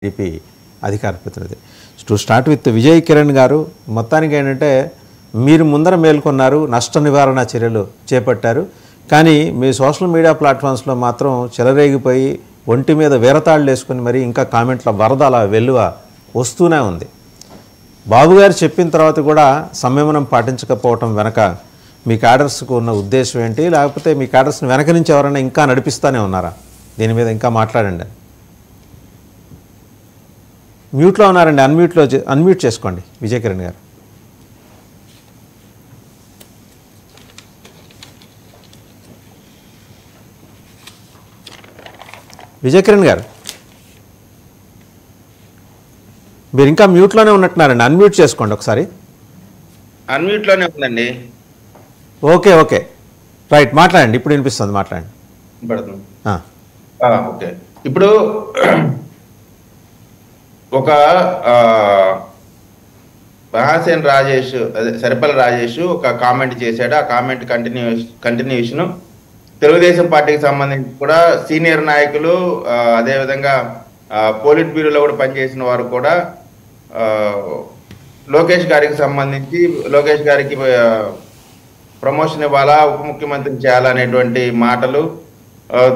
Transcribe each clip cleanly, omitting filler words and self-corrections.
TDP అధికార ప్రతినిధి. To start with Vijay Kiran గారు, మొత్తానికి ఏంటంటే మీరు ముందర మేల్కొన్నారు, నష్ట నివారణ చర్యలు చేపట్టారు. కానీ మీ సోషల్ మీడియా ప్లాట్ఫామ్స్లో మాత్రం చెలరేగిపోయి ఒంటి మీద వీరతాళ్ళు వేసుకుని మరి ఇంకా కామెంట్ల వరద అలా వెల్లువ వస్తూనే ఉంది. బాబు గారు చెప్పిన తర్వాత కూడా సంయమనం పాటించకపోవటం వెనక మీ క్యాడర్స్కు ఉన్న ఉద్దేశం ఏంటి? లేకపోతే మీ క్యాడర్స్ని వెనక నుంచి ఎవరైనా ఇంకా నడిపిస్తూనే ఉన్నారా? దీని మీద ఇంకా మాట్లాడండి. మ్యూట్లో ఉన్నారండి, అన్మ్యూట్ చేసుకోండి విజయ్ కిరణ్ గారు. విజయ్ కిరణ్ గారు మీరు ఇంకా మ్యూట్లోనే ఉన్నట్టున్నారండి, అన్మ్యూట్ చేసుకోండి ఒకసారి. అన్మ్యూట్లోనే ఉందండి. ఓకే ఓకే రైట్, మాట్లాడండి, ఇప్పుడు వినిపిస్తుంది, మాట్లాడండి. ఓకే, ఇప్పుడు ఒక మహాసేన్ రాజేష్, అదే సరిపల్లి రాజేష్ ఒక కామెంట్ చేశాడు. ఆ కామెంట్ కంటిన్యూషన్ తెలుగుదేశం పార్టీకి సంబంధించి కూడా సీనియర్ నాయకులు, అదేవిధంగా పోలిట్ బ్యూరోలో కూడా పనిచేసిన వారు కూడా లోకేష్ గారికి సంబంధించి లోకేష్ గారికి ప్రమోషన్ ఇవ్వాలా, ఉప ముఖ్యమంత్రిని చేయాలనేటువంటి మాటలు,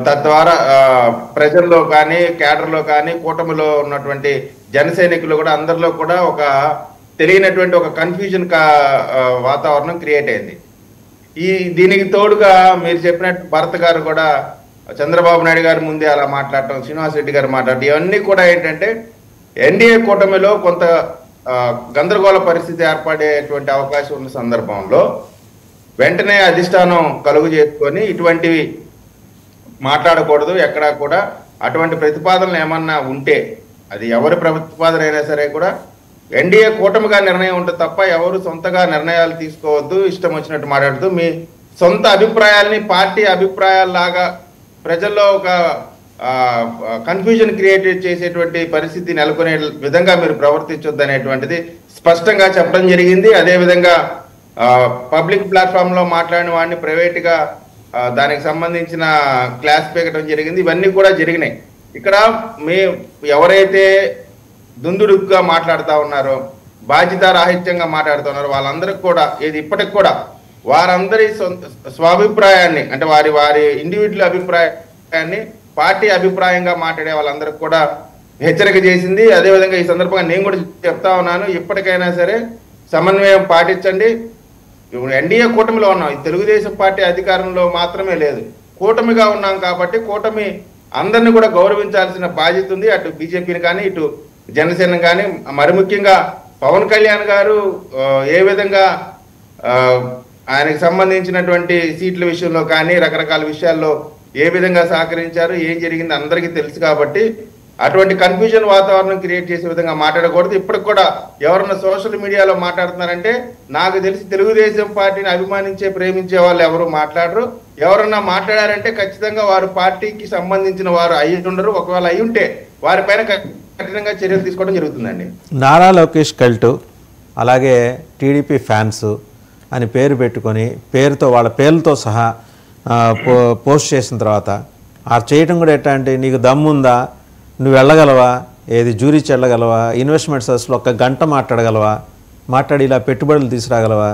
తద్వారా ప్రజల్లో కానీ కేడర్లో కానీ కూటమిలో ఉన్నటువంటి జన సైనికులు కూడా అందరిలో కూడా ఒక తెలియనటువంటి ఒక కన్ఫ్యూజన్ వాతావరణం క్రియేట్ అయింది. దీనికి తోడుగా మీరు చెప్పినట్టు భరత్ గారు కూడా చంద్రబాబు నాయుడు గారి ముందే అలా మాట్లాడటం, శ్రీనివాస్ రెడ్డి గారు మాట్లాడటం, ఇవన్నీ కూడా ఏంటంటే ఎన్డీఏ కూటమిలో కొంత గందరగోళ పరిస్థితి ఏర్పడేటువంటి అవకాశం ఉన్న సందర్భంలో వెంటనే అధిష్టానం కలుగు చేసుకొని ఇటువంటివి మాట్లాడకూడదు. ఎక్కడా కూడా అటువంటి ప్రతిపాదనలు ఏమన్నా ఉంటే అది ఎవరి ప్రతిపాదన అయినా సరే కూడా ఎన్డీఏ కూటమిగా నిర్ణయం ఉంటుంది తప్ప ఎవరు సొంతగా నిర్ణయాలు తీసుకోవద్దు. ఇష్టం వచ్చినట్టు మాట్లాడుతూ మీ సొంత అభిప్రాయాల్ని పార్టీ అభిప్రాయాల్లాగా ప్రజల్లో ఒక కన్ఫ్యూజన్ క్రియేట్ చేసేటువంటి పరిస్థితి నెలకొనే విధంగా మీరు ప్రవర్తించొద్దు అనేటువంటిది స్పష్టంగా చెప్పడం జరిగింది. అదేవిధంగా పబ్లిక్ ప్లాట్ఫామ్లో మాట్లాడిన వాడిని ప్రైవేట్గా దానికి సంబంధించిన క్లాస్ పీకటం జరిగింది. ఇవన్నీ కూడా జరిగినాయి. ఇక్కడ ఎవరైతే దుందుడుగ్గా మాట్లాడుతూ ఉన్నారో, బాధ్యత రాహిత్యంగా మాట్లాడుతున్నారో వాళ్ళందరికీ కూడా ఇప్పటికి కూడా వారందరి స్వాభిప్రాయాన్ని, అంటే వారి ఇండివిజువల్ అభిప్రాయాన్ని పార్టీ అభిప్రాయంగా మాట్లాడే వాళ్ళందరికీ కూడా హెచ్చరిక చేసింది. అదేవిధంగా ఈ సందర్భంగా నేను కూడా చెప్తా ఉన్నాను, ఇప్పటికైనా సరే సమన్వయం పాటించండి. ఎన్డీఏ కూటమిలో ఉన్నాం, తెలుగుదేశం పార్టీ అధికారంలో మాత్రమే లేదు, కూటమిగా ఉన్నాం కాబట్టి కూటమి అందరినీ కూడా గౌరవించాల్సిన బాధ్యత ఉంది. అటు బీజేపీని కానీ ఇటు జనసేన కానీ, మరి ముఖ్యంగా పవన్ కళ్యాణ్ గారు ఏ విధంగా ఆయనకు సంబంధించినటువంటి సీట్ల విషయంలో కానీ రకరకాల విషయాల్లో ఏ విధంగా సహకరించారు, ఏం జరిగింది అందరికీ తెలుసు. కాబట్టి అటువంటి కన్ఫ్యూజన్ వాతావరణం క్రియేట్ చేసే విధంగా మాట్లాడకూడదు. ఇప్పటికి కూడా ఎవరన్నా సోషల్ మీడియాలో మాట్లాడుతున్నారంటే నాకు తెలిసి తెలుగుదేశం పార్టీని అభిమానించే ప్రేమించే వాళ్ళు ఎవరు మాట్లాడరు. ఎవరన్నా మాట్లాడారంటే ఖచ్చితంగా వారు పార్టీకి సంబంధించిన వారు అయ్యి ఉండరు. ఒకవేళ అయి ఉంటే వారిపైన కఠినంగా చర్యలు తీసుకోవడం జరుగుతుందండి. నారా లోకేష్ కల్టు, అలాగే టీడీపీ ఫ్యాన్స్ అని పేరు పెట్టుకొని వాళ్ళ పేర్లతో సహా పోస్ట్ చేసిన తర్వాత ఆ చేయటం కూడా ఎట్లా అంటే, నీకు దమ్ముందా, నువ్వు వెళ్ళగలవా, ఏది జూరీచి వెళ్ళగలవా, ఇన్వెస్ట్మెంట్ సర్వీస్లో ఒక్క గంట మాట్లాడగలవా, మాట్లాడి ఇలా పెట్టుబడులు తీసుకురాగలవా,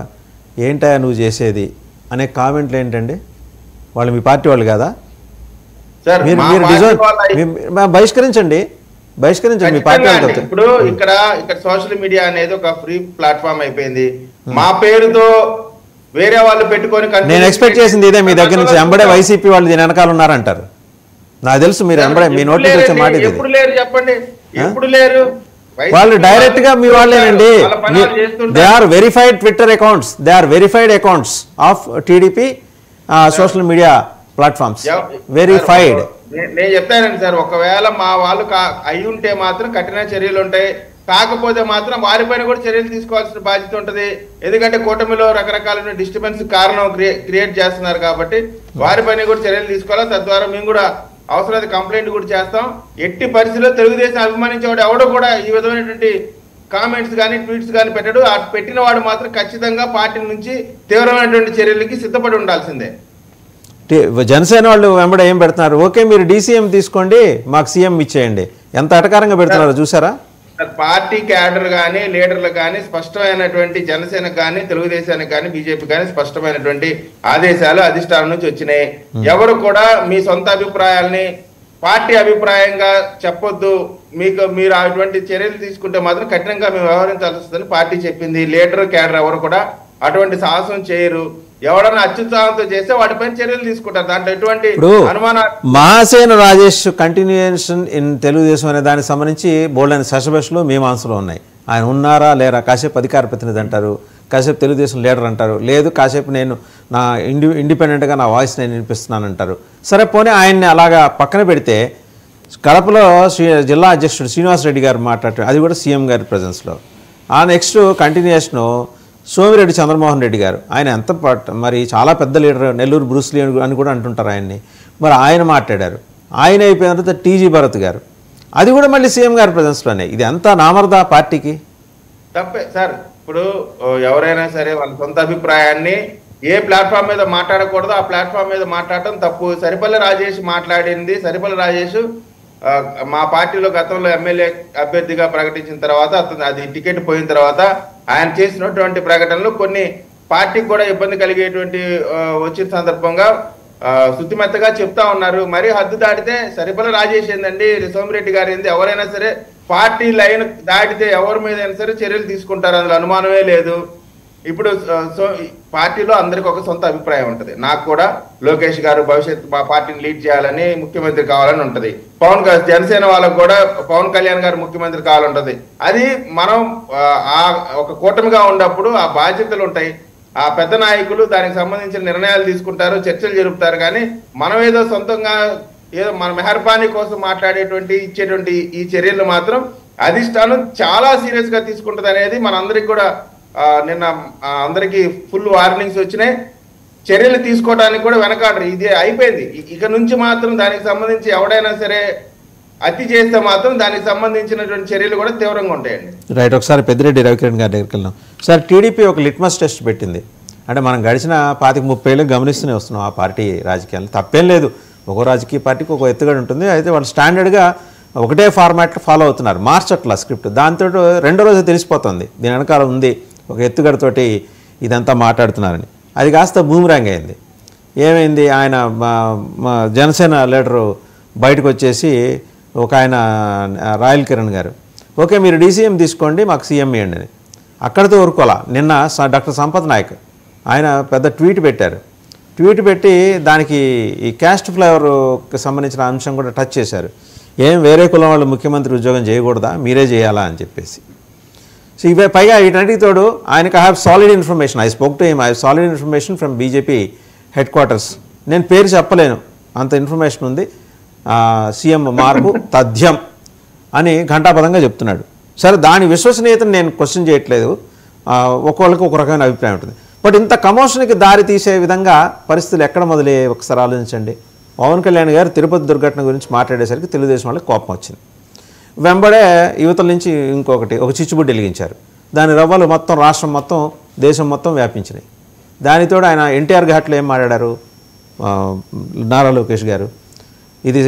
ఏంటా నువ్వు చేసేది అనే కామెంట్లు ఏంటండి? వాళ్ళు మీ పార్టీ వాళ్ళు కదా? మీరు బహిష్కరించండి మీ పార్టీ వాళ్ళతో. ఇప్పుడు ఇక్కడ సోషల్ మీడియా అనేది ఒక ఫ్రీ ప్లాట్ఫామ్ అయిపోయింది. మా పేరుతో వేరే వాళ్ళు పెట్టుకొని నేను ఎక్స్పెక్ట్ చేసింది ఇదే మీ దగ్గర నుంచి. ఎంబడే వైసీపీ వాళ్ళు దీని వెనకాల ఉన్నారంటారు. నాకు తెలుసు మీరు ఎంబడే మీ నోటి వచ్చే మాట ఇది. ఎప్పుడు లేరు చెప్పండి, ఎప్పుడు లేరు. వాళ్ళు డైరెక్ట్ గా మీ వాళ్ళేనండి. They are verified Twitter accounts, they are verified accounts of TDP social media platforms, verified. నేను చెప్తానండి సార్, ఒకవేళ మా వాళ్ళు అయి ఉంటే మాత్రం కఠిన చర్యలు ఉంటాయి. కాకపోతే మాత్రం వారిపైన కూడా చర్యలు తీసుకోవాల్సిన బాధ్యత ఉంటుంది. ఎందుకంటే కూటమిలో రకరకాల డిస్టర్బెన్స్ కారణం క్రియేట్ చేస్తున్నారు కాబట్టి వారిపైన కూడా చర్యలు తీసుకోవాలి. తద్వారా మేము కూడా అవసరమైతే కంప్లైంట్ కూడా చేస్తాం. ఎట్టి పరిస్థితుల్లో తెలుగుదేశం అభిమానించేవాడు ఎవడో కూడా ఈ విధమైనటువంటి కామెంట్స్ కానీ ట్వీట్స్ కానీ పెట్టడు. పెట్టిన వాడు మాత్రం ఖచ్చితంగా పార్టీ నుంచి తీవ్రమైనటువంటి చర్యలకి సిద్ధపడి ఉండాల్సిందే. జనసేన వాళ్ళు వెంబడ ఏం పెడుతున్నారు, ఓకే మీరు డీసీఎం తీసుకోండి మాకు సీఎం ఇచ్చేయండి, ఎంత అటకారంగా పెడుతున్నారు చూసారా. పార్టీ క్యాడర్ కానీ లీడర్లు కానీ స్పష్టమైనటువంటి జనసేనకు కానీ తెలుగుదేశానికి కానీ బీజేపీ కానీ స్పష్టమైనటువంటి ఆదేశాలు అధిష్టానం నుంచి వచ్చినాయి. ఎవరు కూడా మీ సొంత అభిప్రాయాల్ని పార్టీ అభిప్రాయంగా చెప్పొద్దు, మీరు అటువంటి చర్యలు తీసుకుంటే మాత్రం కఠినంగా మేము వ్యవహరించాల్సి వస్తుందని పార్టీ చెప్పింది. లీడర్ క్యాడర్ ఎవరు కూడా అటువంటి సాహసం చేయరు. ఎవడన్నా అత్యుత్సాహంతో చేస్తే వాటిపైన చర్యలు తీసుకుంటారు. దాంట్లో ఎటువంటి అనుమానాలు. మహాసేన రాజేష్ కంటిన్యూయేషన్ ఇన్ తెలుగుదేశం అనే దానికి సంబంధించి బోల్డైన శశభషలు మీమాంసలు ఉన్నాయి. ఆయన ఉన్నారా లేరా, కాసేపు అధికార ప్రతినిధి అంటారు, కాసేపు తెలుగుదేశం లీడర్ అంటారు, లేదు కాసేపు నేను నా ఇండిపెండెంట్గా నా వాయిస్ నేను వినిపిస్తున్నాను అంటారు. సరే పోనీ ఆయన్ని అలాగా పక్కన పెడితే కడపలో జిల్లా అధ్యక్షుడు శ్రీనివాసరెడ్డి గారు మాట్లాడారు, అది కూడా సీఎం గారి ప్రజెన్స్లో. ఆ నెక్స్ట్ కంటిన్యూయేషను సోమిరెడ్డి చంద్రమోహన్ రెడ్డి గారు, ఆయన ఎంత మరి చాలా పెద్ద లీడర్, నెల్లూరు బ్రూస్లీ అని కూడా అంటుంటారు ఆయన్ని. మరి ఆయన మాట్లాడారు. ఆయన అయిపోయిన తర్వాత టీజీ భరత్ గారు, అది కూడా మళ్ళీ సీఎం గారి ప్రజెన్స్లోనే. ఇది అంతా నామర్దా పార్టీకి తప్పే సార్. ఇప్పుడు ఎవరైనా సరే వాళ్ళ సొంత అభిప్రాయాన్ని ఏ ప్లాట్ఫామ్ మీద మాట్లాడకూడదో ఆ ప్లాట్ఫామ్ మీద మాట్లాడటం తప్పు. సరిపల్లి రాజేష్ మాట్లాడింది, సరిపల్లి రాజేష్ మా పార్టీలో గతంలో ఎమ్మెల్యే అభ్యర్థిగా ప్రకటించిన తర్వాత అది టికెట్ పోయిన తర్వాత ఆయన చేసినటువంటి ప్రకటనలు కొన్ని పార్టీకి కూడా ఇబ్బంది కలిగేటువంటి వచ్చిన సందర్భంగా శుద్ధిమెత్తగా చెప్తా ఉన్నారు. మరీ హద్దు దాటితే సరిపల్లి రాజేష్ ఏందండి, సోమిరెడ్డి గారు ఏంది, ఎవరైనా సరే పార్టీ లైన్ దాటితే ఎవరి మీద అయినా సరే చర్యలు తీసుకుంటారు, అందులో అనుమానమే లేదు. ఇప్పుడు పార్టీలో అందరికి ఒక సొంత అభిప్రాయం ఉంటుంది. నాకు కూడా లోకేష్ గారు భవిష్యత్తు మా పార్టీని లీడ్ చేయాలని, ముఖ్యమంత్రి కావాలని ఉంటది. జనసేన వాళ్ళకు కూడా పవన్ కళ్యాణ్ గారు ముఖ్యమంత్రి కావాలంటది. అది మనం ఆ ఒక కూటమిగా ఉన్నప్పుడు ఆ బాధ్యతలు ఉంటాయి. ఆ పెద్ద నాయకులు దానికి సంబంధించిన నిర్ణయాలు తీసుకుంటారు, చర్చలు జరుపుతారు. కానీ మనం ఏదో సొంతంగా ఏదో మన మెహర్బానీ కోసం ఇచ్చేటువంటి ఈ చర్యలు మాత్రం అధిష్టానం చాలా సీరియస్ గా తీసుకుంటది అనేది మనందరికి కూడా నిన్న అందరికి ఫుల్ వార్నింగ్స్ వచ్చినాయి. చర్యలు తీసుకోవడానికి కూడా వెనకాడరు. ఇది అయిపోయింది. ఇక నుంచి మాత్రం దానికి సంబంధించి ఎవడైనా సరే అతి చేస్తే మాత్రం దానికి సంబంధించినటువంటి చర్యలు కూడా తీవ్రంగా ఉంటాయండి. రైట్. ఒకసారి పెద్దిరెడ్డి రవికిరణ్ గారి దగ్గరికి వెళ్దాం. సార్, టీడీపీ ఒక లిట్మస్ టెస్ట్ పెట్టింది. అంటే మనం గడిచిన 25-30 ఏళ్ళు గమనిస్తూనే వస్తున్నాం ఆ పార్టీ రాజకీయాలు. తప్పేం లేదు, ఒక్కో రాజకీయ పార్టీకి ఒక ఎత్తుగడ ఉంటుంది. అయితే వాళ్ళు స్టాండర్డ్గా ఒకటే ఫార్మాట్లో ఫాలో అవుతున్నారు, మార్చట్లా స్క్రిప్ట్. దాంతో రెండో రోజు తెలిసిపోతుంది దీని వెనకాల ఉంది ఒక ఎత్తుగడతోటి ఇదంతా మాట్లాడుతున్నారని. అది కాస్త బూమరాంగ్ అయింది. ఏమైంది, ఆయన జనసేన లీడరు బయటకు వచ్చేసి ఒక ఆయన రాయల్ కిరణ్ గారు, ఓకే మీరు డీసీఎం తీసుకోండి మాకు సీఎం ఇవ్వండి అని. అక్కడితో ఊరుకోలా. నిన్న డాక్టర్ సంపత్ నాయక్ ఆయన పెద్ద ట్వీట్ పెట్టారు. ట్వీట్ పెట్టి దానికి ఈ క్యాస్ట్ ఫ్లేవర్కి సంబంధించిన అంశం కూడా టచ్ చేశారు. ఏం వేరే కులం వాళ్ళు ముఖ్యమంత్రి ఉద్యోగం చేయకూడదా, మీరే చేయాలా అని చెప్పేసి. సో ఇవే పైగా వీటన్నిటికి తోడు ఆయనకు I have solid information, I spoke to him, I have solid information from BJP head quarters. నేను పేరు చెప్పలేను, అంత ఇన్ఫర్మేషన్ ఉంది. సీఎం మార్పు తథ్యం అని ఘంటాపదంగా చెప్తున్నాడు. సరే, దాని విశ్వసనీయతను నేను క్వశ్చన్ చేయట్లేదు, ఒక్కొక్కరికి ఒక రకమైన అభిప్రాయం ఉంటుంది. బట్ ఇంత కమోషన్కి దారి తీసే విధంగా పరిస్థితులు ఎక్కడ మొదలయ్యాయి ఒకసారి ఆలోచించండి. పవన్ కళ్యాణ్ గారు తిరుపతి దుర్ఘటన గురించి మాట్లాడేసరికి తెలుగుదేశం వాళ్ళకి కోపం వచ్చింది. వెంబడే యువతల నుంచి ఒక చిచ్చుబుడ్డి వెలిగించారు. దాని రవ్వలు మొత్తం రాష్ట్రం మొత్తం దేశం మొత్తం వ్యాపించినాయి. దానితో ఆయన ఎన్టీఆర్ ఘాట్లో ఏం మాట్లాడారు నారా లోకేష్ గారు, ఇది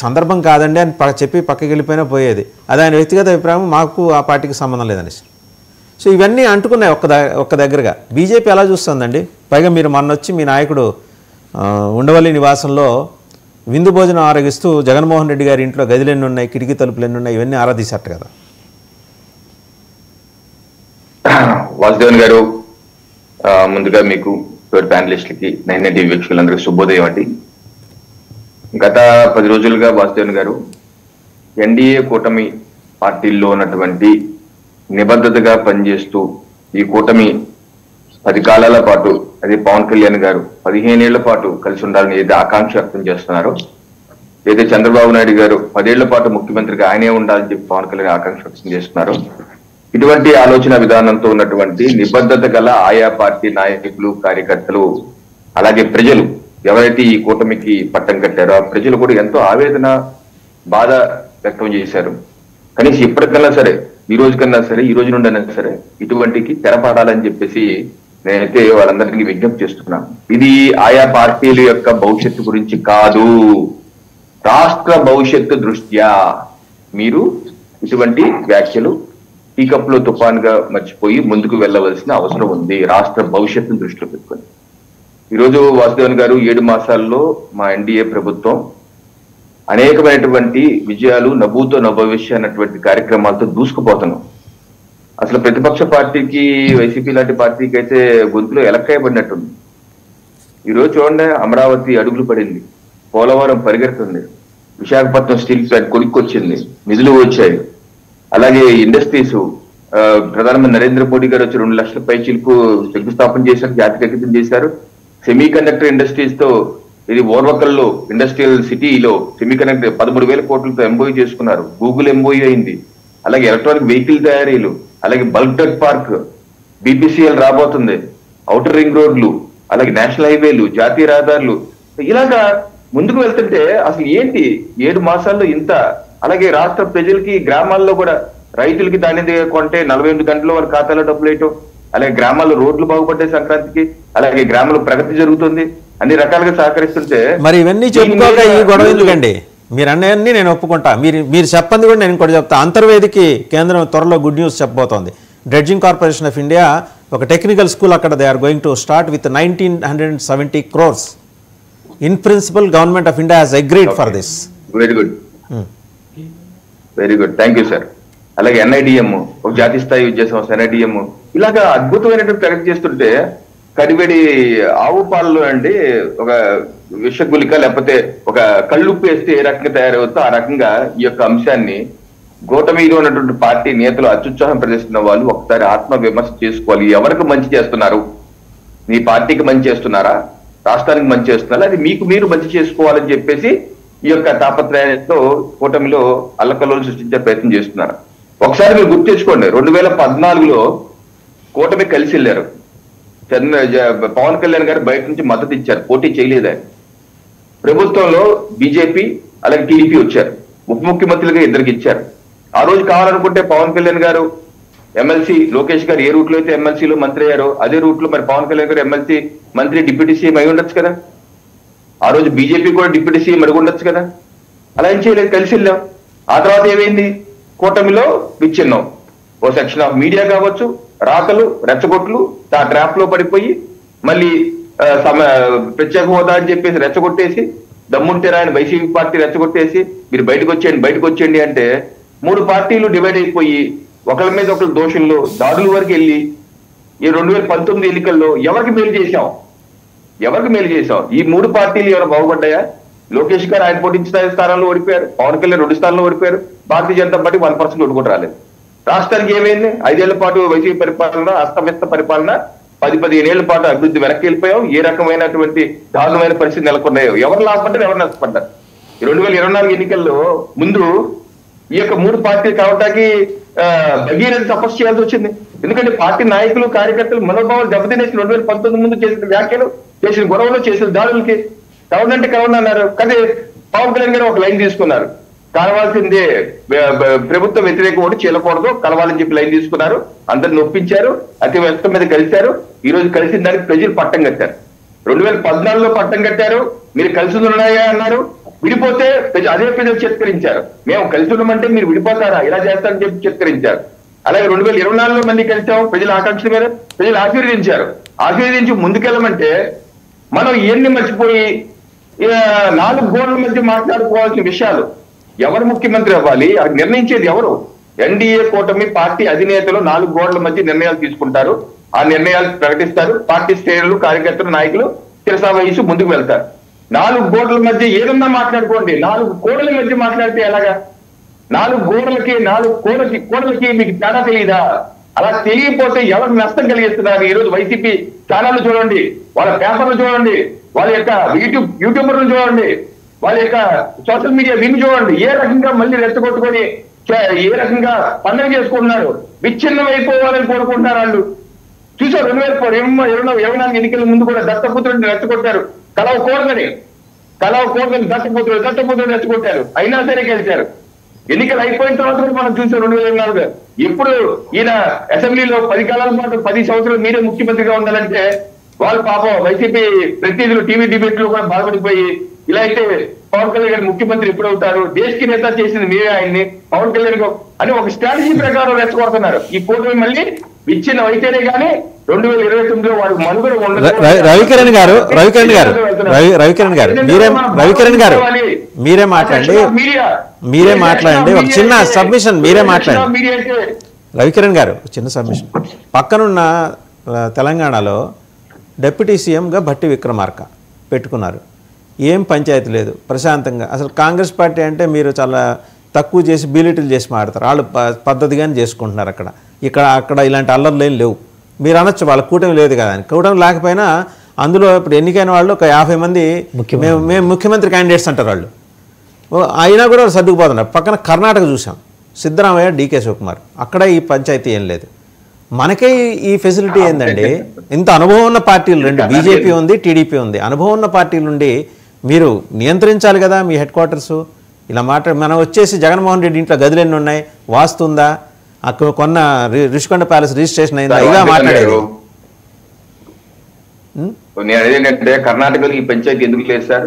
సందర్భం కాదండి అని చెప్పి పక్కకి వెళ్ళిపోయినా పోయేది. అది ఆయన వ్యక్తిగత అభిప్రాయం, మాకు ఆ పార్టీకి సంబంధం లేదనేసి. సో ఇవన్నీ అంటుకున్నాయి ఒక్క దగ్గరగా. బీజేపీ ఎలా చూస్తుందండి? పైగా మీరు మొన్నొచ్చి మీ నాయకుడు ఉండవల్లి నివాసంలో విందు భోజనం ఆరగిస్తూ జగన్మోహన్ రెడ్డి గారి ఇంట్లో గదిలు ఎన్ని ఉన్నాయి, కిటికీ తలుపులు ఎన్ని ఉన్నాయి, ఇవన్నీ ఆరాధీశారట కదా. వాసుదేవన్ గారు, ముందుగా మీకు ప్యానలిస్టులకి 9 టీవీ వీక్షకులందరికీ శుభోదయం అండి. గత 10 రోజులుగా వాసుదేవన్ గారు ఎన్డీఏ కూటమి పార్టీల్లో ఉన్నటువంటి నిబద్ధతగా పనిచేస్తూ ఈ కూటమి 10 కాలాల పాటు, అదే పవన్ కళ్యాణ్ గారు 15 ఏళ్ల పాటు కలిసి ఉండాలని ఏదైతే ఆకాంక్ష వ్యక్తం చేస్తున్నారో, ఏదైతే చంద్రబాబు నాయుడు గారు 10 ఏళ్ల పాటు ముఖ్యమంత్రిగా ఆయనే ఉండాలని చెప్పి పవన్ కళ్యాణ్ ఆకాంక్ష వ్యక్తం చేస్తున్నారు. ఇటువంటి ఆలోచన విధానంతో ఉన్నటువంటి నిబద్ధత గల ఆయా పార్టీ నాయకులు, కార్యకర్తలు, అలాగే ప్రజలు ఎవరైతే ఈ కూటమికి పట్టం కట్టారో ఆ ప్రజలు కూడా ఎంతో ఆవేదన, బాధ వ్యక్తం చేశారు. కనీసం ఇప్పటికన్నా సరే, ఈ రోజు కన్నా సరే, ఈ రోజు నుండి అయినా సరే ఇటువంటికి తెరపడాలని చెప్పేసి నేనైతే వాళ్ళందరికీ విజ్ఞప్తి చేస్తున్నాను. ఇది ఆయా పార్టీల యొక్క భవిష్యత్తు గురించి కాదు, రాష్ట్ర భవిష్యత్తు దృష్ట్యా మీరు ఇటువంటి వ్యాఖ్యలు టీకప్ లో తుఫాన్గా మర్చిపోయి ముందుకు వెళ్ళవలసిన అవసరం ఉంది, రాష్ట్ర భవిష్యత్తును దృష్టిలో పెట్టుకొని. ఈరోజు వాసుదేవన్ గారు 7 మాసాల్లో మా ఎన్డీఏ ప్రభుత్వం అనేకమైనటువంటి విజయాలు, నభూతో నభవిష్య అన్నటువంటి కార్యక్రమాలతో దూసుకుపోతున్నాం. అసలు ప్రతిపక్ష పార్టీకి, వైసీపీ లాంటి పార్టీకి అయితే గొంతులో ఎలక్కాయబడినట్టుంది. ఈరోజు చూడండి, అమరావతి అడుగులు పడింది, పోలవరం పరిగెడుతుంది, విశాఖపట్నం స్టీల్ ప్లాంట్ కొనుక్కొచ్చింది, నిధులు వచ్చాయి. అలాగే ఇండస్ట్రీస్, ప్రధానమంత్రి నరేంద్ర మోడీ గారు వచ్చి 2 లక్షల పైచీలకు శంకుస్థాపన చేశారు, జాతికేతం చేశారు. సెమీ కండక్టర్ ఇండస్ట్రీస్ తో ఇది ఓర్వకల్లో ఇండస్ట్రియల్ సిటీలో సెమీ కండక్టర్ 13,000 కోట్లతో ఎంబోయ్ చేసుకున్నారు, గూగుల్ ఎంబోయ్ అయింది. అలాగే ఎలక్ట్రానిక్ వెహికల్ తయారీలు, అలాగే బల్క్ డ్రగ్ పార్క్, బీపీసీఎల్ రాబోతుంది, ఔటర్ రింగ్ రోడ్లు, అలాగే నేషనల్ హైవేలు, జాతీయ రహదారులు, ఇలాగా ముందుకు వెళ్తుంటే అసలు ఏంటి 7 మాసాల్లో ఇంత. అలాగే రాష్ట్ర ప్రజలకి, గ్రామాల్లో కూడా రైతులకి ధాన్యం కొంటే 48 గంటల్లో వారి ఖాతాలో డబ్బులు వేయటం, అలాగే గ్రామాల్లో రోడ్లు బాగుపడ్డాయి సంక్రాంతికి, అలాగే గ్రామంలో ప్రగతి జరుగుతుంది, అన్ని రకాలుగా సహకరిస్తుంటే మరి ఇవన్నీ చెప్పుకోక ఈ గొడవ ఎందుకండి? మీరు అన్నీ నేను ఒప్పుకుంటా, మీరు చెప్పండి కూడా నేను ఇంకోటి చెప్తా. అంతర్వేదికి కేంద్రం త్వరలో గుడ్ న్యూస్ చెప్పబోతోంది. డ్రెడ్జింగ్ కార్పొరేషన్ ఆఫ్ ఇండియా ఒక టెక్నికల్ స్కూల్ అక్కడ they are going to start with 1970 crores. In principle government of India has agreed for this. Very good, very good, thank you sir. అలాగే NIDM, ఒక జాతీయ స్థాయి విద్యా సంస్థ NIDM, ఇలాగా అద్భుతమైనటువంటి ప్రగతి చేస్తుంటే కడివెడి ఆవు పాలలో అండి ఒక విషగులిక లేకపోతే ఒక కళ్ళుప్పు వేస్తే ఏ రకంగా తయారవుతుందో ఆ రకంగా ఈ యొక్క అంశాన్ని కూటమిలో ఉన్నటువంటి పార్టీ నేతలు అత్యుత్సాహం ప్రదర్శిస్తున్న వాళ్ళు ఒకసారి ఆత్మ విమర్శ చేసుకోవాలి. ఎవరికి మంచి చేస్తున్నారు? మీ పార్టీకి మంచి చేస్తున్నారా, రాష్ట్రానికి మంచి చేస్తున్నారా, అది మీకు మీరు మంచి చేసుకోవాలని చెప్పేసి ఈ యొక్క తాపత్రయంతో కూటమిలో అల్లకల్లోలు సృష్టించే ప్రయత్నం చేస్తున్నారు. ఒకసారి మీరు గుర్తు తెచ్చుకోండి, 2014లో కూటమి కలిసి వెళ్ళారు. పవన్ కళ్యాణ్ గారు బయట నుంచి మద్దతు ఇచ్చారు, పోటీ చేయలేదు. ఆయన ప్రభుత్వంలో బీజేపీ అలాగే టీడీపీ వచ్చారు, ఉప ముఖ్యమంత్రులుగా ఇద్దరికి ఇచ్చారు. ఆ రోజు కావాలనుకుంటే పవన్ కళ్యాణ్ గారు ఎమ్మెల్సీ, లోకేష్ గారు ఏ రూట్ లో అయితే ఎమ్మెల్సీలో మంత్రి అయ్యారో అదే రూట్ లో మరి పవన్ కళ్యాణ్ గారు ఎమ్మెల్సీ, మంత్రి, డిప్యూటీ సీఎం అయి ఉండొచ్చు కదా. ఆ రోజు బీజేపీ కూడా డిప్యూటీ సీఎం అడిగి ఉండొచ్చు కదా. అలా ఏం చేయలేదు, కలిసి వెళ్ళాం. ఆ తర్వాత ఏమైంది? కూటమిలో విచ్ఛిన్నం. ఓ సెక్షన్ ఆఫ్ మీడియా కావచ్చు, రాతలు, రెచ్చగొట్లు ఆ ట్రాప్ లో పడిపోయి మళ్ళీ ప్రత్యేక హోదా అని చెప్పేసి రెచ్చగొట్టేసి, దమ్ముంటే ఆయన వైసీపీ పార్టీ రెచ్చగొట్టేసి మీరు బయటకు వచ్చేయండి అంటే 3 పార్టీలు డివైడ్ అయిపోయి ఒకరి మీద ఒకరు దోషుల్లో దాడుల వరకు వెళ్ళి ఈ 2019 ఎన్నికల్లో ఎవరికి మేలు చేశాం? ఈ 3 పార్టీలు ఎవరు బాగుపడ్డాయా? లోకేష్ గారు ఆయన పోటీ స్థానాల్లో ఓడిపోయారు, పవన్ కళ్యాణ్ 2 స్థానాల్లో ఓడిపోయారు, భారతీయ జనతా పార్టీ 1% ఓటుకుంటూ రాలేదు. రాష్ట్రానికి ఏమైంది? 5 ఏళ్ల పాటు వైసీపీ పరిపాలన, అస్తవ్యస్త పరిపాలన, 10-15 ఏళ్ల పాటు అభివృద్ధి వెనక్కి వెళ్ళిపోయాం. ఏ రకమైనటువంటి దారుణమైన పరిస్థితి నెలకొన్నాయో, ఎవరు లాభపడ్డారు, ఎవరు నష్టపడ్డారు? 2024 ఎన్నికల్లో ముందు ఈ యొక్క 3 పార్టీలు కావటానికి భగీరథ తపస్సు చేయాల్సి వచ్చింది. ఎందుకంటే పార్టీ నాయకులు, కార్యకర్తలు మనోభావాలు దెబ్బతినేసి 2019 ముందు చేసిన వ్యాఖ్యలు, చేసిన గొడవలు, చేసిన దాడులకి కౌండంటే కౌండ్ అన్నారు. కానీ పవన్ కళ్యాణ్ గారు ఒక లైన్ తీసుకున్నారు, కలవాల్సిందే, ప్రభుత్వ వ్యతిరేక ఓటు చేయకూడదు, కలవాలని చెప్పి లైన్ తీసుకున్నారు. అందరిని ఒప్పించారు, అతి వ్యక్తం మీద కలిశారు. ఈ రోజు కలిసిన దానికి ప్రజలు పట్టం కట్టారు. 2014లో పట్టం కట్టారు, మీరు కలిసి ఉన్నాయా అన్నారు. విడిపోతే అదే ప్రజలు చిత్కరించారు. మేము కలిసి ఉన్నామంటే మీరు విడిపోతారా, ఇలా చేస్తారని చెప్పి చిత్కరించారు. అలాగే 2024లో మళ్ళీ కలిసాం, ప్రజల ఆకాంక్షల మీద ప్రజలు ఆశీర్వదించి ముందుకెళ్ళమంటే మనం ఇవన్నీ మర్చిపోయి 4 గోడల మధ్య మాట్లాడుకోవాల్సిన విషయాలు, ఎవరు ముఖ్యమంత్రి అవ్వాలి అది నిర్ణయించేది ఎవరు? ఎన్డీఏ కూటమి పార్టీ అధినేతలు 4 గోడల మధ్య నిర్ణయాలు తీసుకుంటారు, ఆ నిర్ణయాలు ప్రకటిస్తారు. పార్టీ శ్రేణులు, కార్యకర్తలు, నాయకులు శిరసా వహించి ముందుకు వెళ్తారు. 4 గోడల మధ్య ఏదన్నా మాట్లాడుకోండి, 4 కోడల మధ్య మాట్లాడితే ఎలాగా? 4 కోడలకి మీకు తేడా తెలియదా? అలా తెలియకపోతే ఎవరికి నష్టం కలిగిస్తున్నారు? ఈ రోజు వైసీపీ ఛానళ్లు చూడండి, వాళ్ళ పేపర్లు చూడండి, వాళ్ళ యొక్క యూట్యూబర్లు చూడండి, వాళ్ళ యొక్క సోషల్ మీడియా విని చూడండి, ఏ రకంగా మళ్ళీ రెచ్చగొట్టుకొని ఏ రకంగా పండుగ చేసుకుంటున్నారు, విచ్ఛిన్నం అయిపోవాలని కోరుకుంటున్నారు వాళ్ళు. చూసారు 2024 ఎన్నికల ముందు కూడా దత్తపుత్రుడిని రెచ్చగొట్టారు, కలవకూడదని దత్తపుత్రుడు రెచ్చగొట్టారు, అయినా సరే గెలిచారు. ఎన్నికలు అయిపోయిన తర్వాత కూడా మనం చూసాం 2024 ఇప్పుడు ఈయన అసెంబ్లీలో 10 కాలాల పాటు 10 సంవత్సరాలు మీరే ముఖ్యమంత్రిగా ఉండాలంటే వాళ్ళు పాపం వైసీపీ ప్రతినిధులు టీవీ డిబేట్ లో కూడా బాధపడిపోయి ఇలా అయితే పవన్ కళ్యాణ్ గారు ముఖ్యమంత్రి ఎప్పుడు అవుతారు, దేశకి నేత చేసింది మీరే ఆయన్ని, పవన్ కళ్యాణ్ అని ఒక స్ట్రాటజీ ప్రకారం రెచ్చగొడుతున్నారు. ఈ కూటమి మళ్ళీ విచ్ఛిన్నం అయితేనే కానీ 2029లో వాడు మనుగడ ఉండదు. రవికిరణ్ గారు మీరే మాట్లాడండి ఒక చిన్న సబ్మిషన్ మీరే మాట్లాడండి. రవికిరణ్ గారు చిన్న సబ్మిషన్. పక్కనున్న తెలంగాణలో డిప్యూటీ సీఎంగా భట్టి విక్రమార్క పెట్టుకున్నారు. ఏం పంచాయతీ లేదు, ప్రశాంతంగా. అసలు కాంగ్రెస్ పార్టీ అంటే మీరు చాలా తక్కువ చేసి బీలిటిల్ చేసి మాడతారు. వాళ్ళు పద్ధతిగానే చేసుకుంటున్నారు. అక్కడ ఇలాంటి అల్లర్లు ఏం లేవు. మీరు అనొచ్చు వాళ్ళ కూటమి లేదు కదా అని. కూటమి లేకపోయినా అందులో ఇప్పుడు ఎన్నికైన వాళ్ళు ఒక 50 మంది మేము ముఖ్యమంత్రి క్యాండిడేట్స్ అంటారు వాళ్ళు. అయినా కూడా సర్దుకుపోతున్నారు. పక్కన కర్ణాటక చూసాం, సిద్ధరామయ్య, డీకే శివకుమార్. అక్కడ ఈ పంచాయతీ ఏం లేదు. మనకే ఈ ఫెసిలిటీ ఏందండి? ఇంత అనుభవం ఉన్న పార్టీలు రెండు, బీజేపీ ఉంది, టీడీపీ ఉంది. అనుభవం ఉన్న పార్టీల నుండి మీరు నియంత్రించాలి కదా మీ హెడ్ క్వార్టర్స్. ఇలా మనం వచ్చేసి జగన్మోహన్ రెడ్డి ఇంట్లో గదులెన్ని ఉన్నాయి, వాస్తుందా, అక్కడ కొన్న రిషికొండ ప్యాలెస్ రిజిస్ట్రేషన్ అయిందా, ఇలా మాట్లాడేది. నేను అదేంటంటే కర్ణాటకలో ఈ పంచాయతీ ఎందుకు లేదు సార్?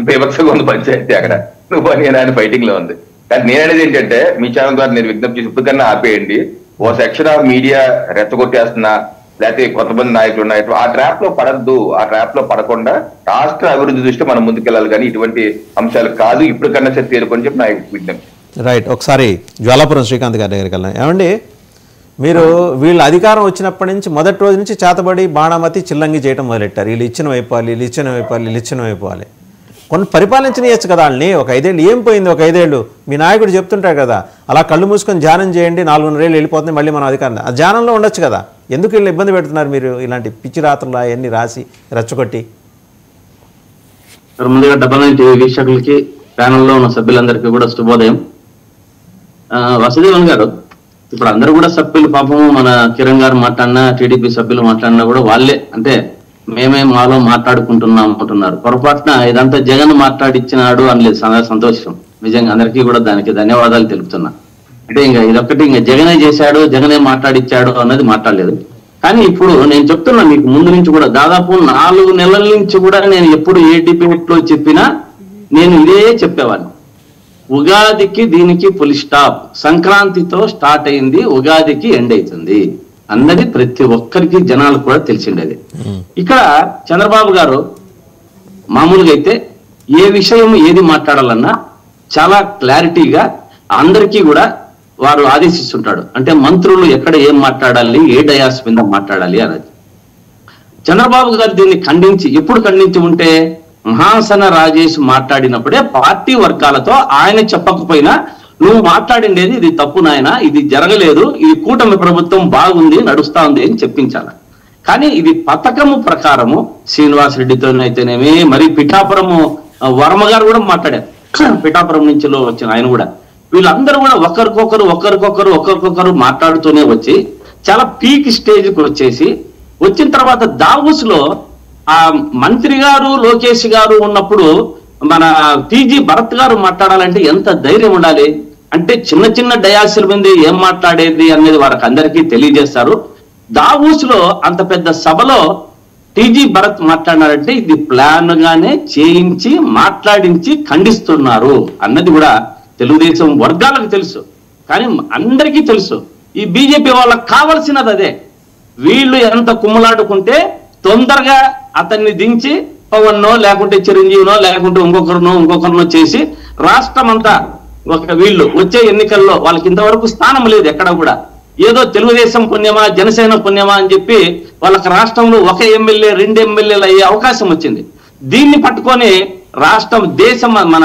బీభత్సంగా ఉంది పంచాయతీ అక్కడ. నువ్వు నేను ఫైటింగ్ లో ఉంది. కానీ నేను అనేది ఏంటంటే మీ ఛానల్ ద్వారా నేను విజ్ఞప్తి చేసి ఇప్పటికన్నా ఆపేయండి. ఓ సెక్షన్ ఆఫ్ మీడియా రెచ్చగొట్టేస్తున్నా, లేకపోతే కొంతమంది నాయకులు ఉన్నాయి, ఆ ట్రాప్ లో పడద్దు. ఆ ట్రాప్ లో పడకుండా రాష్ట్ర అభివృద్ధి దృష్టి మనం ముందుకెళ్ళాలి, కానీ ఇటువంటి అంశాలు కాదు. ఇప్పటికన్నా సరే తేరుకొని చెప్పి నా విజ్ఞప్తి. రైట్. ఒకసారి జ్వాలాపురం శ్రీకాంత్ గారి దగ్గరికి వెళ్ళాం. ఏమండి, మీరు వీళ్ళు అధికారం వచ్చినప్పటి నుంచి మొదటి రోజు నుంచి చేతబడి బాణామతి చిల్లంగి చేయడం మొదలెట్టారు. వీళ్ళు ఇచ్చిన వైపోవాలి. కొన్ని పరిపాలించనియచ్చు కదా వాళ్ళని. ఒక 5 ఏళ్ళు ఏం పోయింది? ఒక 5 ఏళ్ళు మీ నాయకుడు చెప్తుంటారు కదా, అలా కళ్ళు మూసుకొని ధ్యానం చేయండి, 4.5 ఏళ్ళు వెళ్ళిపోతుంది, మళ్ళీ మనం అధికారం. ఆ ధ్యానంలో ఉండొచ్చు కదా. ఎందుకు వీళ్ళు ఇబ్బంది పెడుతున్నారు మీరు ఇలాంటి పిచ్చి రాత్రులు అవన్నీ రాసి రెచ్చగొట్టి? ముందుగా డబ్బు వీక్షకులకి, ప్యానల్లో ఉన్న సభ్యులందరికీ కూడా శుభోదయం. వసుదేవన్ గారు, ఇప్పుడు అందరూ కూడా సభ్యులు పాపం మన కిరణ్ గారు మాట్లాడినా, టీడీపీ సభ్యులు మాట్లాడినా కూడా వాళ్ళే అంటే మేమే మాలో మాట్లాడుకుంటున్నాం అంటున్నారు. పొరపాటున ఇదంతా జగన్ మాట్లాడిచ్చినాడు అనలేదు. సంతోషం నిజంగా, అందరికీ కూడా దానికి ధన్యవాదాలు తెలుపుతున్నా. అంటే ఇదొక్కటి జగనే చేశాడు, జగనే మాట్లాడిచ్చాడు అన్నది మాట్లాడలేదు. కానీ ఇప్పుడు నేను చెప్తున్నా మీకు ముందు నుంచి కూడా దాదాపు 4 నెలల నుంచి కూడా నేను ఎప్పుడు ఏ డిబేట్ లో చెప్పినా నేను ఇదే చెప్పేవాడిని. ఉగాదికి దీనికి ఫుల్ స్టాప్, సంక్రాంతితో స్టార్ట్ అయింది, ఉగాదికి ఎండ్ అవుతుంది అన్నది ప్రతి ఒక్కరికి జనాలకు కూడా తెలిసిండేది. ఇక్కడ చంద్రబాబు గారు మామూలుగా అయితే ఏ విషయం ఏది మాట్లాడాలన్నా చాలా క్లారిటీగా అందరికీ కూడా వారు ఆదేశిస్తుంటాడు. అంటే మంత్రులు ఎక్కడ ఏం మాట్లాడాలి, ఏ డయాస్ మీద మాట్లాడాలి అన్నది. చంద్రబాబు గారు దీన్ని ఖండించి, ఎప్పుడు ఖండించి ఉంటే మహాసన రాజేష్ మాట్లాడినప్పుడే పార్టీ వర్గాలతో ఆయన చెప్పకపోయినా నువ్వు మాట్లాడిండేది ఇది తప్పు నాయన, ఇది జరగలేదు, ఇది కూటమి ప్రభుత్వం బాగుంది నడుస్తా ఉంది అని చెప్పించాలి. కానీ ఇది పథకము ప్రకారము శ్రీనివాసరెడ్డితోనైతేనేమి, మరి పిఠాపురము వర్మ గారు కూడా మాట్లాడారు, పిఠాపురం నుంచి వచ్చిన ఆయన కూడా. వీళ్ళందరూ కూడా ఒకరికొకరు మాట్లాడుతూనే వచ్చి చాలా పీక్ స్టేజ్కి వచ్చిన తర్వాత దావోస్ లో ఆ మంత్రి గారు లోకేష్ గారు ఉన్నప్పుడు మన టీజీ భరత్ గారు మాట్లాడాలంటే ఎంత ధైర్యం ఉండాలి. అంటే చిన్న డయాసిల్ మీద ఏం మాట్లాడేది అనేది వారికి అందరికీ తెలియజేస్తారు. దావోస్ లో అంత పెద్ద సభలో టీజీ భరత్ మాట్లాడినారంటే ఇది ప్లాన్ గానే చేయించి మాట్లాడించి ఖండిస్తున్నారు అన్నది కూడా తెలుగుదేశం వర్గాలకు తెలుసు. కానీ అందరికీ తెలుసు ఈ బీజేపీ వాళ్ళకి కావాల్సినది అదే. వీళ్ళు ఎంత కుమ్మలాడుకుంటే తొందరగా అతన్ని దించి పవన్నో లేకుంటే చిరంజీవినో లేకుంటే ఇంకొకరినో చేసి రాష్ట్రం అంతా వీళ్ళు వచ్చే ఎన్నికల్లో వాళ్ళకి ఇంతవరకు స్థానం లేదు ఎక్కడ కూడా. ఏదో తెలుగుదేశం పుణ్యమా జనసేన పుణ్యమా అని చెప్పి వాళ్ళకి రాష్ట్రంలో 1 ఎమ్మెల్యే 2 ఎమ్మెల్యేలు అయ్యే అవకాశం వచ్చింది. దీన్ని పట్టుకొని దేశం మన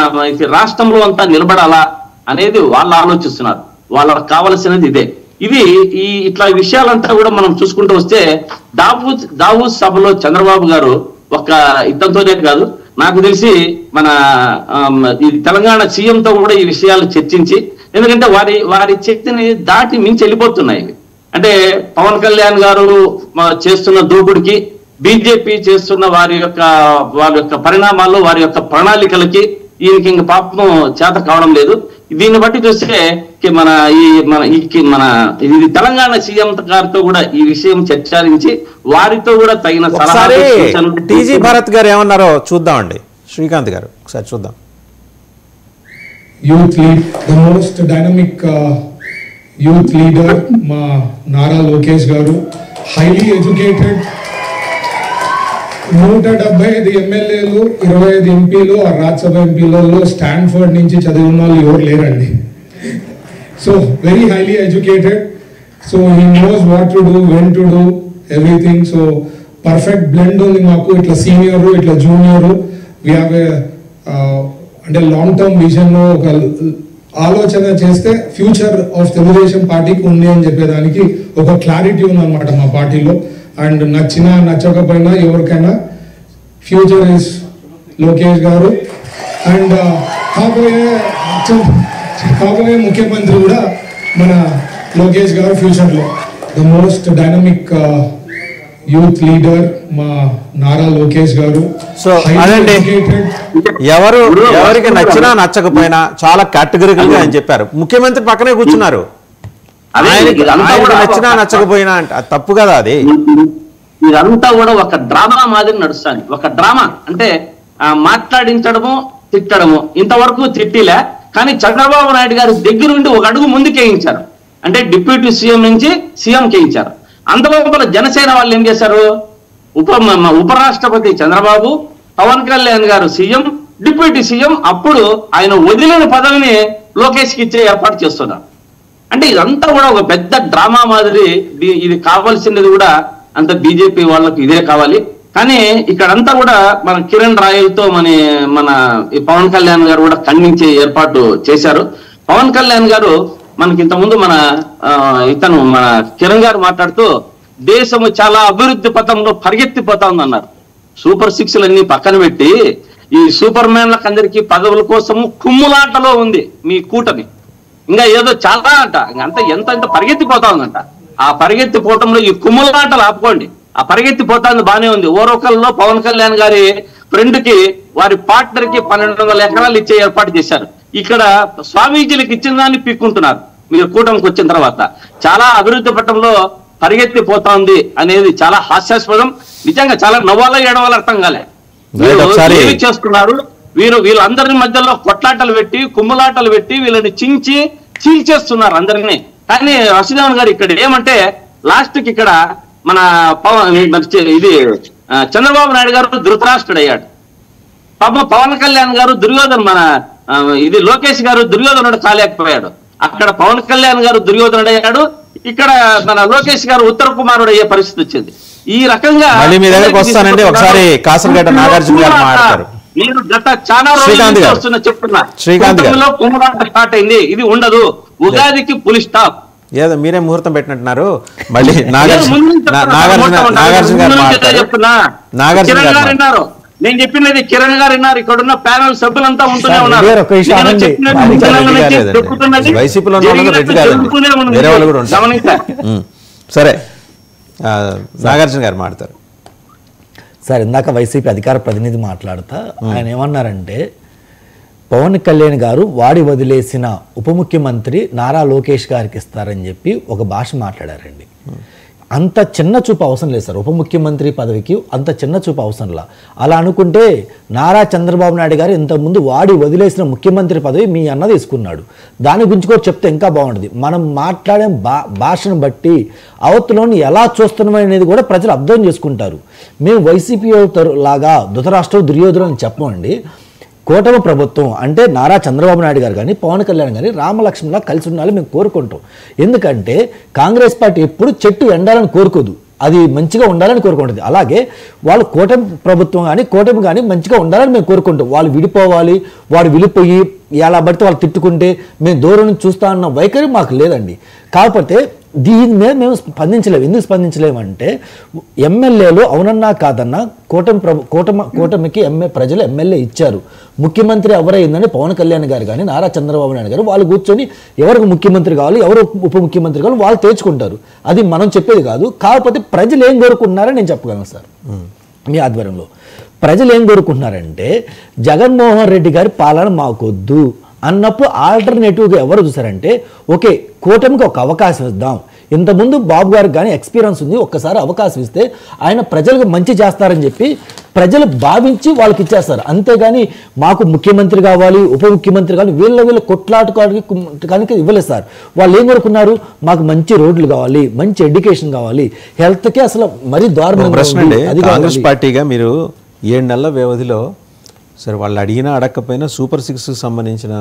రాష్ట్రంలో అంతా నిలబడాలా అనేది వాళ్ళు ఆలోచిస్తున్నారు. వాళ్ళకి కావలసినది ఇదే. ఇట్లా విషయాలంతా కూడా మనం చూసుకుంటూ వస్తే దావూస్ సభలో చంద్రబాబు గారు ఒక ఇతంతోనే కాదు, నాకు తెలిసి మన ఈ తెలంగాణ సీఎంతో కూడా ఈ విషయాలు చర్చించి, ఎందుకంటే వారి శక్తిని దాటి మించి వెళ్ళిపోతున్నాయి. అంటే పవన్ కళ్యాణ్ గారు చేస్తున్న దూకుడికి, బీజేపీ చేస్తున్న వారి యొక్క పరిణామాల్లో వారి యొక్క ప్రణాళికలకి ఈయనకి ఇంక పాపం చేత కావడం లేదు. దీన్ని బట్టి చూస్తే ఇది తెలంగాణ సీఎం గారితో కూడా ఈ విషయం చర్చించి వారితో కూడా తగిన ఒకసారి సలహాలు టీజీ భారత్ గారు ఏమన్నారో చూద్దామండి. శ్రీకాంత్ గారు ఒకసారి చూద్దాం. Youth lead the most dynamic youth leader మా నారా లోకేష్ గారు, హైలీ ఎడ్యుకేటెడ్, 175 ఎమ్మెల్యేలు, 25 ఎంపీలు, రాజ్యసభ ఎంపీలలో స్టాన్ఫర్డ్ నుంచి చదివిన వాళ్ళు ఎవరు లేరండి. So very highly educated, so he knows what to do, when to do everything. So perfect blend ఉంది మాకు, ఇట్లా సీనియరు ఇట్లా జూనియరు. వీ హ్యావ్ అంటే లాంగ్ టర్మ్ విజన్ ఒక ఆలోచన చేస్తే ఫ్యూచర్ ఆఫ్ తెలుగుదేశం పార్టీకి ఉంది అని చెప్పేదానికి ఒక క్లారిటీ ఉందన్నమాట మా పార్టీలో. అండ్ నచ్చినా నచ్చకపోయినా ఎవరికైనా ఫ్యూచర్ ఇస్ లోకేష్ గారు. అండ్ కాబోయే ముఖ్యమంత్రి కూడా మన లోకేష్ గారు ఫ్యూచర్లో. The most dynamic youth leader మా నారా లోకేష్ గారు. సో అదండి, ఎవరికి నచ్చినా నచ్చకపోయినా చాలా కేటగిరికల్ గా ఆయన చెప్పారు. ముఖ్యమంత్రి పక్కనే కూర్చున్నారు, ఆయనకి నచ్చినా నచ్చకపోయినా అంటే అది తప్పు కదా. అది ఇదంతా కూడా ఒక డ్రామా మాదిరి నడుస్తుంది. ఒక డ్రామా అంటే మాట్లాడించడము, తిట్టడము. ఇంతవరకు తిట్టిలే, కానీ చంద్రబాబు నాయుడు గారి దగ్గర నుండి ఒక అడుగు ముందుకేయించారు. అంటే డిప్యూటీ సీఎం నుంచి సీఎం కేయించారు. అంతలోపల జనసేన వాళ్ళు ఏం చేశారు? ఉపరాష్ట్రపతి చంద్రబాబు, పవన్ కళ్యాణ్ గారు సీఎం, డిప్యూటీ సీఎం. అప్పుడు ఆయన వదిలిన పదవిని లోకేష్కి ఇచ్చే ఏర్పాటు చేస్తున్నారు. అంటే ఇదంతా కూడా ఒక పెద్ద డ్రామా మాదిరి. ఇది కావాల్సినది కూడా అంత బీజేపీ వాళ్ళకు ఇదే కావాలి. కానీ ఇక్కడంతా కూడా మన కిరణ్ రాయల్తో మన పవన్ కళ్యాణ్ గారు కూడా ఖండించే ఏర్పాటు చేశారు. పవన్ కళ్యాణ్ గారు మనకి ఇంతకుముందు మన కిరణ్ గారు మాట్లాడుతూ దేశము చాలా అభివృద్ధి పథంలో పరిగెత్తిపోతా ఉందన్నారు. సూపర్ 6 పక్కన పెట్టి ఈ సూపర్ మ్యాన్లకు అందరికీ పదవుల కోసము కుమ్ములాటలో ఉంది మీ కూటమి. ఇంకా ఏదో చాలా అంట, అంత ఎంత పరిగెత్తిపోతా ఉందంట. ఆ పరిగెత్తిపోవటంలో ఈ కుమ్ములాటలు ఆపుకోండి. ఆ పరిగెత్తిపోతాంది బానే ఉంది. ఓరొకల్లో పవన్ కళ్యాణ్ గారి ఫ్రెండ్ కి వారి పార్ట్నర్ కి 1200 ఎకరాలు ఇచ్చే ఏర్పాటు చేశారు. ఇక్కడ స్వామీజీలకు ఇచ్చిన దాన్ని పీక్కుంటున్నారు. మీరు కూటమికి వచ్చిన తర్వాత చాలా అభివృద్ధి పట్టంలో పరిగెత్తిపోతా అనేది చాలా హాస్యాస్పదం. నిజంగా చాలా నవ్వాలో ఏడవాలో అర్థం కాలే. ఏమి చేస్తున్నారు వీళ్ళందరినీ మధ్యలో కొట్లాటలు పెట్టి, కుమ్ములాటలు పెట్టి వీళ్ళని చీల్చేస్తున్నారు అందరినీ. కానీ రషీదన్ గారు ఇక్కడ ఏమంటే లాస్ట్ కి ఇక్కడ మన చంద్రబాబు నాయుడు గారు ధృతరాష్ట్రుడు అయ్యాడు. పవన్ కళ్యాణ్ గారు లోకేష్ గారు దుర్యోధనుడు కాలేకపోయాడు. అక్కడ పవన్ కళ్యాణ్ గారు దుర్యోధనుడు అయ్యాడు, ఇక్కడ మన లోకేష్ గారు ఉత్తర కుమారుడు అయ్యే పరిస్థితి వచ్చింది. ఈ రకంగా మీ దగ్గరకు వస్తానండి. ఒకసారి కాసరగడ్డ నాగార్జున గారు మాట్లాడారు. మీరు గత చాలా రోజులు వస్తున్నా చెప్తున్నా, కుమ్మరాట స్టార్ట్ అయింది. ఇది ఉండదు. ఉగాదికి పులి స్టాప్. ఏదో మీరే ముహూర్తం పెట్టినట్టున్నారు. మళ్ళీ నాగార్జున గారు చెప్తున్నా. నేను చెప్పినది కిరణ్ గారు విన్నారు. ఇక్కడ ఉన్న ప్యానల్ సభ్యులంతా ఉంటూనే ఉన్నారు. సరే, నాగార్జున గారు మాట్లాడతారు. సార్, ఇందాక వైసీపీ అధికార ప్రతినిధి మాట్లాడుతా ఆయన ఏమన్నారంటే, పవన్ కళ్యాణ్ గారు వాడి వదిలేసిన ఉప ముఖ్యమంత్రి నారా లోకేష్ గారికి ఇస్తారని చెప్పి ఒక భాష మాట్లాడారండి. అంత చిన్న చూపు అవసరం లేదు సార్. ఉప ముఖ్యమంత్రి పదవికి అంత చిన్న చూపు అవసరంలా. అలా అనుకుంటే నారా చంద్రబాబు నాయుడు గారు ఇంతకుముందు వాడి వదిలేసిన ముఖ్యమంత్రి పదవి మీ అన్న తీసుకున్నాడు. దాని గురించి కూడా చెప్తే ఇంకా బాగుంటుంది. మనం మాట్లాడే భాషను బట్టి అవతలని ఎలా చూస్తున్నాం అనేది కూడా ప్రజలు అర్థం చేసుకుంటారు. మేము వైసీపీ లాగా ధృతరాష్ట్రం దుర్యోధనం అని చెప్పమండి. కూటమి ప్రభుత్వం అంటే నారా చంద్రబాబు నాయుడు గారు కానీ పవన్ కళ్యాణ్ కానీ రామలక్ష్మణలా కలిసి ఉండాలని మేము కోరుకుంటాం. ఎందుకంటే కాంగ్రెస్ పార్టీ ఎప్పుడు చెట్టు ఎండాలని కోరుకోదు, అది మంచిగా ఉండాలని కోరుకుంటుంది. అలాగే వాళ్ళు కూటమి ప్రభుత్వం కానీ కూటమి కానీ మంచిగా ఉండాలని మేము కోరుకుంటాం. వాళ్ళు విడిపోవాలి, వాడు విడిపోయి ఎలా పడితే వాళ్ళు తిట్టుకుంటే మేము దూరం నుంచి చూస్తా అన్న వైఖరి మాకు లేదండి. కాకపోతే దీని మీద మేము స్పందించలేము. ఎందుకు స్పందించలేమంటే ఎమ్మెల్యేలు అవునన్నా కాదన్నా కూటమికి ప్రజలు ఎమ్మెల్యే ఇచ్చారు. ముఖ్యమంత్రి ఎవరైందని పవన్ కళ్యాణ్ గారు కానీ నారా చంద్రబాబు నాయుడు గారు వాళ్ళు కూర్చొని ఎవరికి ముఖ్యమంత్రి కావాలి, ఎవరు ఉప ముఖ్యమంత్రి కావాలి వాళ్ళు తేల్చుకుంటారు. అది మనం చెప్పేది కాదు. కాకపోతే ప్రజలు ఏం కోరుకుంటున్నారని నేను చెప్పగలను సార్. మీ ఆధ్వర్యంలో ప్రజలు ఏం కోరుకుంటున్నారంటే జగన్మోహన్ రెడ్డి గారి పాలన మాకొద్దు అన్నప్పుడు ఆల్టర్నేటివ్గా ఎవరు చూసారంటే ఓకే కూటమికి ఒక అవకాశం ఇద్దాం, ఇంతకుముందు బాబు గారికి కానీ ఎక్స్పీరియన్స్ ఉంది, ఒక్కసారి అవకాశం ఇస్తే ఆయన ప్రజలకు మంచి చేస్తారని చెప్పి ప్రజలు భావించి వాళ్ళకి ఇచ్చేస్తారు. అంతేగాని మాకు ముఖ్యమంత్రి కావాలి, ఉప ముఖ్యమంత్రి కావాలి, వీళ్ళ కొట్లాడుకోవడానికి ఇవ్వలేదు సార్. వాళ్ళు ఏం కోరుకున్నారు, మాకు మంచి రోడ్లు కావాలి, మంచి ఎడ్యుకేషన్ కావాలి, హెల్త్కి అసలు మరీ దారుణంగా ప్రశ్న అండి. అది కాంగ్రెస్ పార్టీగా మీరు 7 నెలల వ్యవధిలో సరే వాళ్ళు అడిగినా అడగకపోయినా సూపర్ 6కి సంబంధించిన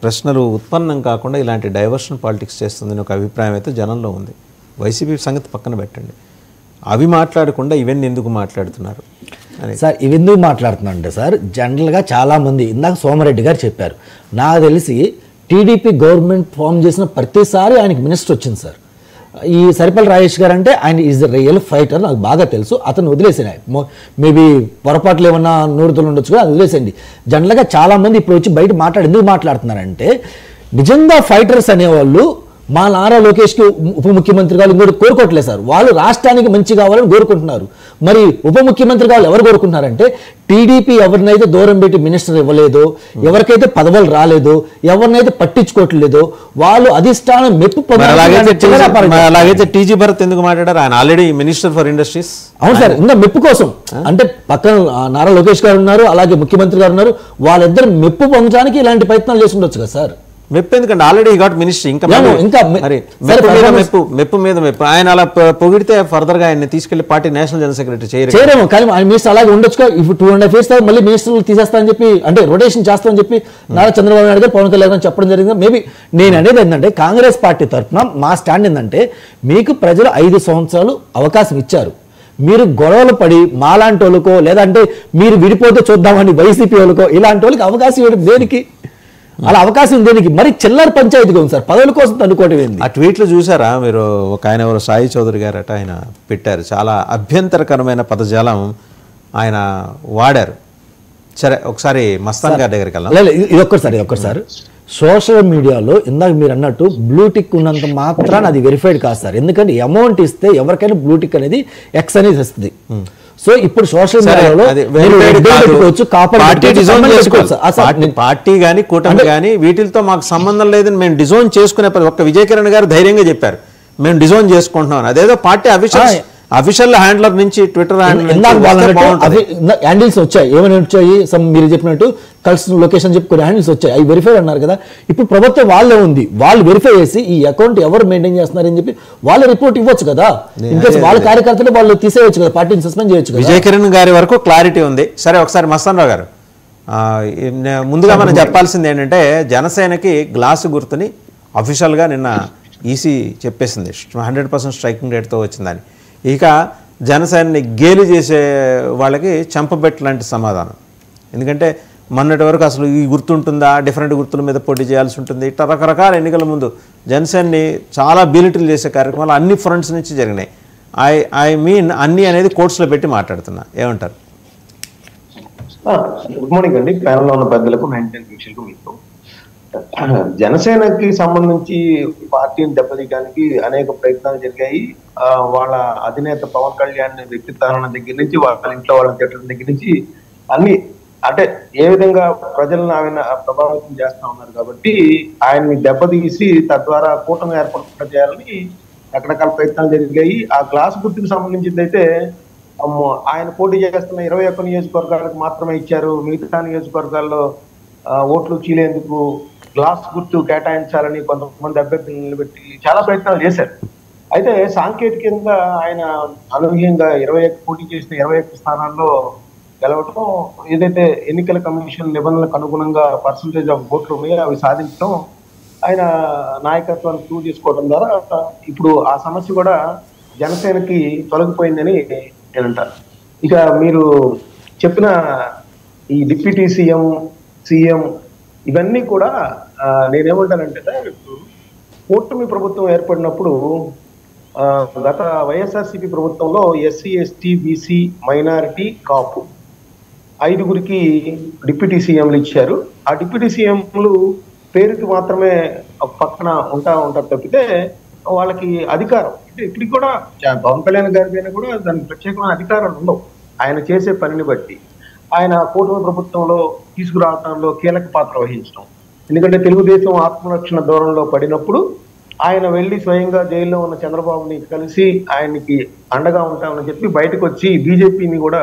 ప్రశ్నలు ఉత్పన్నం కాకుండా ఇలాంటి డైవర్షన్ పాలిటిక్స్ చేస్తుందని ఒక అభిప్రాయం అయితే జనంలో ఉంది. వైసీపీ సంగతి పక్కన పెట్టండి, అవి మాట్లాడకుండా ఇవన్నీ ఎందుకు మాట్లాడుతున్నారు సార్? ఇవి ఎందుకు మాట్లాడుతున్నా అంటే సార్ జనరల్గా చాలామంది ఇందాక సోమారెడ్డి గారు చెప్పారు, నాకు తెలిసి టీడీపీ గవర్నమెంట్ ఫామ్ చేసిన ప్రతిసారి ఆయనకి మినిస్టర్ వచ్చింది సార్. ఈ సరిపల్లి రాజేష్ గారు అంటే ఆయన ఈజ్ రియల్ ఫైటర్, నాకు బాగా తెలుసు. అతను వదిలేసాను, మేబీ పొరపాట్లు ఏమన్నా నూరుతులు ఉండొచ్చు కూడా, అది వదిలేసండి. జనరల్గా చాలామంది ఇప్పుడు వచ్చి బయట ఎందుకు మాట్లాడుతున్నారంటే నిజంగా ఫైటర్స్ అనేవాళ్ళు మా నారా లోకేష్కి ఉప ముఖ్యమంత్రి కావాలి ఇంకోటి కోరుకోవట్లేదు సార్. వాళ్ళు రాష్ట్రానికి మంచి కావాలని కోరుకుంటున్నారు. మరి ఉప ముఖ్యమంత్రి కావాలి ఎవరు కోరుకుంటున్నారంటే టీడీపీ ఎవరినైతే దూరం పెట్టి మినిస్టర్ ఇవ్వలేదో, ఎవరికైతే పదవులు రాలేదో, ఎవరినైతే పట్టించుకోవట్లేదో వాళ్ళు అధిష్టానం మెప్పు అలాగైతే టీజీ భరత్ ఎందుకు మాట్లాడారు? ఆయన ఆల్రెడీ మినిస్టర్ ఫర్ ఇండస్ట్రీస్. అవును సార్, ఇంకా మెప్పు కోసం అంటే పక్కన నారా లోకేష్ గారు ఉన్నారు, అలాగే ముఖ్యమంత్రి గారు ఉన్నారు, వాళ్ళిద్దరు మెప్పు పొందడానికి ఇలాంటి ప్రయత్నాలు చేసి ఉండొచ్చు కదా సార్. మెప్పు ఎందుకంటే ఆల్రెడీ గాట్ మినిస్ట్రీ, ఇంకా మెప్పు మీద మెప్పు. ఆయన అలా పొగిడితే ఫర్దర్ గా ఆయన తీసుకెళ్లి పార్టీ నేషనల్ జనరల్ సెక్రటరీ చేయరేమో, కానీ ఆయన మినిస్టర్ అలాగే ఉండొచ్చు. ఇప్పుడు 2.5 years మళ్ళీ మినిస్టర్లు తీసేస్తానని చెప్పి అంటే రొటేషన్ చేస్తామని చెప్పి నారా చంద్రబాబు నాయుడు గారు పవన్ కళ్యాణ్ చెప్పడం జరిగింది. మేబీ నేను అనేది ఏంటంటే కాంగ్రెస్ పార్టీ తరఫున మా స్టాండ్ ఏంటంటే మీకు ప్రజలు 5 సంవత్సరాలు అవకాశం ఇచ్చారు, మీరు గొడవలు పడి మాలాంటి వాళ్ళకో లేదంటే మీరు విడిపోతే చూద్దామని వైసీపీ వాళ్ళకో ఇలాంటి వాళ్ళకి అవకాశం ఇవ్వడం దేనికి? అలా అవకాశం దేనికి? మరి చిల్లర పంచాయతీగా ఉంది సార్, పదవుల కోసం తన్నుకోవడం ఏంది? ఆ ట్వీట్లు చూసారా మీరు? ఒక ఆయన ఎవరు సాయి చౌదరి గారట, ఆయన పెట్టారు, చాలా అభ్యంతరకరమైన పదజాలం ఆయన వాడారు. సరే ఒకసారి మస్తాన్ గారి దగ్గరికి వెళ్ళాం. ఇది ఒక్కసారి సోషల్ మీడియాలో ఇందాక మీరు అన్నట్టు బ్లూటిక్ ఉన్నంత మాత్రాన అది వెరిఫైడ్ కాదు సార్. ఎందుకంటే అమౌంట్ ఇస్తే ఎవరికైనా బ్లూటిక్ అనేది ఎక్స్ అనేది వస్తుంది. సో ఇప్పుడు సోషల్ మీడియాలో పార్టీ కానీ కూటమి కానీ వీటితో మాకు సంబంధం లేదని మేము డిజోన్ చేసుకునే ఒక్క విజయ్ కిరణ్ గారు ధైర్యంగా చెప్పారు, మేము డిజోన్ చేసుకుంటున్నాం. అదేదో పార్టీ అఫీషియల్ హ్యాండ్లర్ నుంచి ట్విట్టర్ హ్యాండిల్స్ వచ్చాయి, ఏమైనా వచ్చాయి మీరు చెప్పినట్టు కలిసి లొకేషన్ చెప్పి కొన్ని హ్యాండిల్స్ వచ్చాయి, అవి వెరిఫై అన్నారు కదా. ఇప్పుడు ప్రభుత్వం వాళ్ళే ఉంది, వాళ్ళు వెరిఫై చేసి ఈ అకౌంట్ ఎవరు మెయింటైన్ చేస్తున్నారని చెప్పి వాళ్ళ రిపోర్ట్ ఇవ్వచ్చు కదా. ఇన్కేస్ వాళ్ళ కార్యకర్తలు వాళ్ళు తీసేయచ్చు కదా, పార్టీని సస్పెండ్ చేయొచ్చు కదా. విజయ్ కిరణ్ గారి వరకు క్లారిటీ ఉంది. సరే ఒకసారి మస్తాన్ రావు గారు, ముందుగా మనం చెప్పాల్సింది ఏంటంటే జనసేనకి గ్లాసు గుర్తుని అఫీషియల్గా నిన్న ఈసీ చెప్పేసింది 100% స్ట్రైకింగ్ రేట్తో వచ్చిందని. ఇక జనసేనని గేలి చేసే వాళ్ళకి చంపబెట్టు లాంటి సమాధానం. ఎందుకంటే మొన్నటి వరకు అసలు ఈ గుర్తుంటుందా, డిఫరెంట్ గుర్తుల మీద పోటీ చేయాల్సి ఉంటుంది, ఇట్లా రకరకాల ఎన్నికల ముందు జనసేనని చాలా బీలిటిల్ చేసే కార్యక్రమాలు అన్ని ఫ్రంట్స్ నుంచి జరిగినాయి. ఐ మీన్ అన్ని అనేది కోర్ట్స్లో పెట్టి మాట్లాడుతున్నా, ఏమంటారు? గుడ్ మార్నింగ్ అండి, ప్యానల్లో ఉన్న పెద్దలకు 19 మీకు. జనసేనకి సంబంధించి పార్టీని దెబ్బతీయడానికి అనేక ప్రయత్నాలు జరిగాయి. వాళ్ళ అధినేత పవన్ కళ్యాణ్ వ్యక్తిత్వాల దగ్గర నుంచి వాళ్ళ ఇంట్లో వాళ్ళ తిట్టడం దగ్గర నుంచి అన్ని అంటే ఏ విధంగా ప్రజలను ఆయన ప్రభావితం చేస్తా ఉన్నారు కాబట్టి ఆయన్ని దెబ్బతీసి తద్వారా కూటమి ఏర్పాటు చేయాలని రకరకాల ప్రయత్నాలు జరిగాయి. ఆ గ్లాస్ గుర్తుకు సంబంధించింది అయితే ఆయన పోటీ చేస్తున్న 21 నియోజకవర్గాలకు మాత్రమే ఇచ్చారు, మిగతా నియోజకవర్గాల్లో ఓట్లు చీలేందుకు గ్లాస్ గుర్తు కేటాయించాలని కొంతమంది అభ్యర్థులు నిలబెట్టి చాలా ప్రయత్నాలు చేశారు. అయితే సాంకేతికంగా ఆయన అనూహ్యంగా 21 పోటీ చేసిన 21 స్థానాల్లో గెలవటం, ఏదైతే ఎన్నికల కమిషన్ నిబంధనలకు అనుగుణంగా పర్సంటేజ్ ఆఫ్ ఓట్లు ఉన్నాయో అవి సాధించడం, ఆయన నాయకత్వాన్ని ప్రూవ్ చేసుకోవడం ద్వారా ఇప్పుడు ఆ సమస్య కూడా జనసేనకి తొలగిపోయిందని నేను అంటాను. ఇక మీరు చెప్పిన ఈ డిప్యూటీ సీఎం ఇవన్నీ కూడా నేనేమంటానంటే కూటమి ప్రభుత్వం ఏర్పడినప్పుడు గత వైఎస్ఆర్సీపీ ప్రభుత్వంలో ఎస్సీ ఎస్టీ బీసీ మైనారిటీ కాపు 5గురికి డిప్యూటీ సీఎంలు ఇచ్చారు. ఆ డిప్యూటీ సీఎంలు పేరుకి మాత్రమే పక్కన ఉంటారు తప్పితే వాళ్ళకి అధికారం అంటే ఇప్పటికి కూడా పవన్ కళ్యాణ్ గారి పైన కూడా దానికి ప్రత్యేకమైన అధికారాలు ఉండవు ఆయన చేసే పనిని బట్టి. ఆయన కూటమి ప్రభుత్వంలో తీసుకురావడంలో కీలక పాత్ర వహించడం. ఎందుకంటే తెలుగుదేశం ఆత్మరక్షణ ధోరణిలో పడినప్పుడు ఆయన వెళ్ళి స్వయంగా జైల్లో ఉన్న చంద్రబాబుని కలిసి ఆయనకి అండగా ఉంటామని చెప్పి బయటకు వచ్చి బీజేపీని కూడా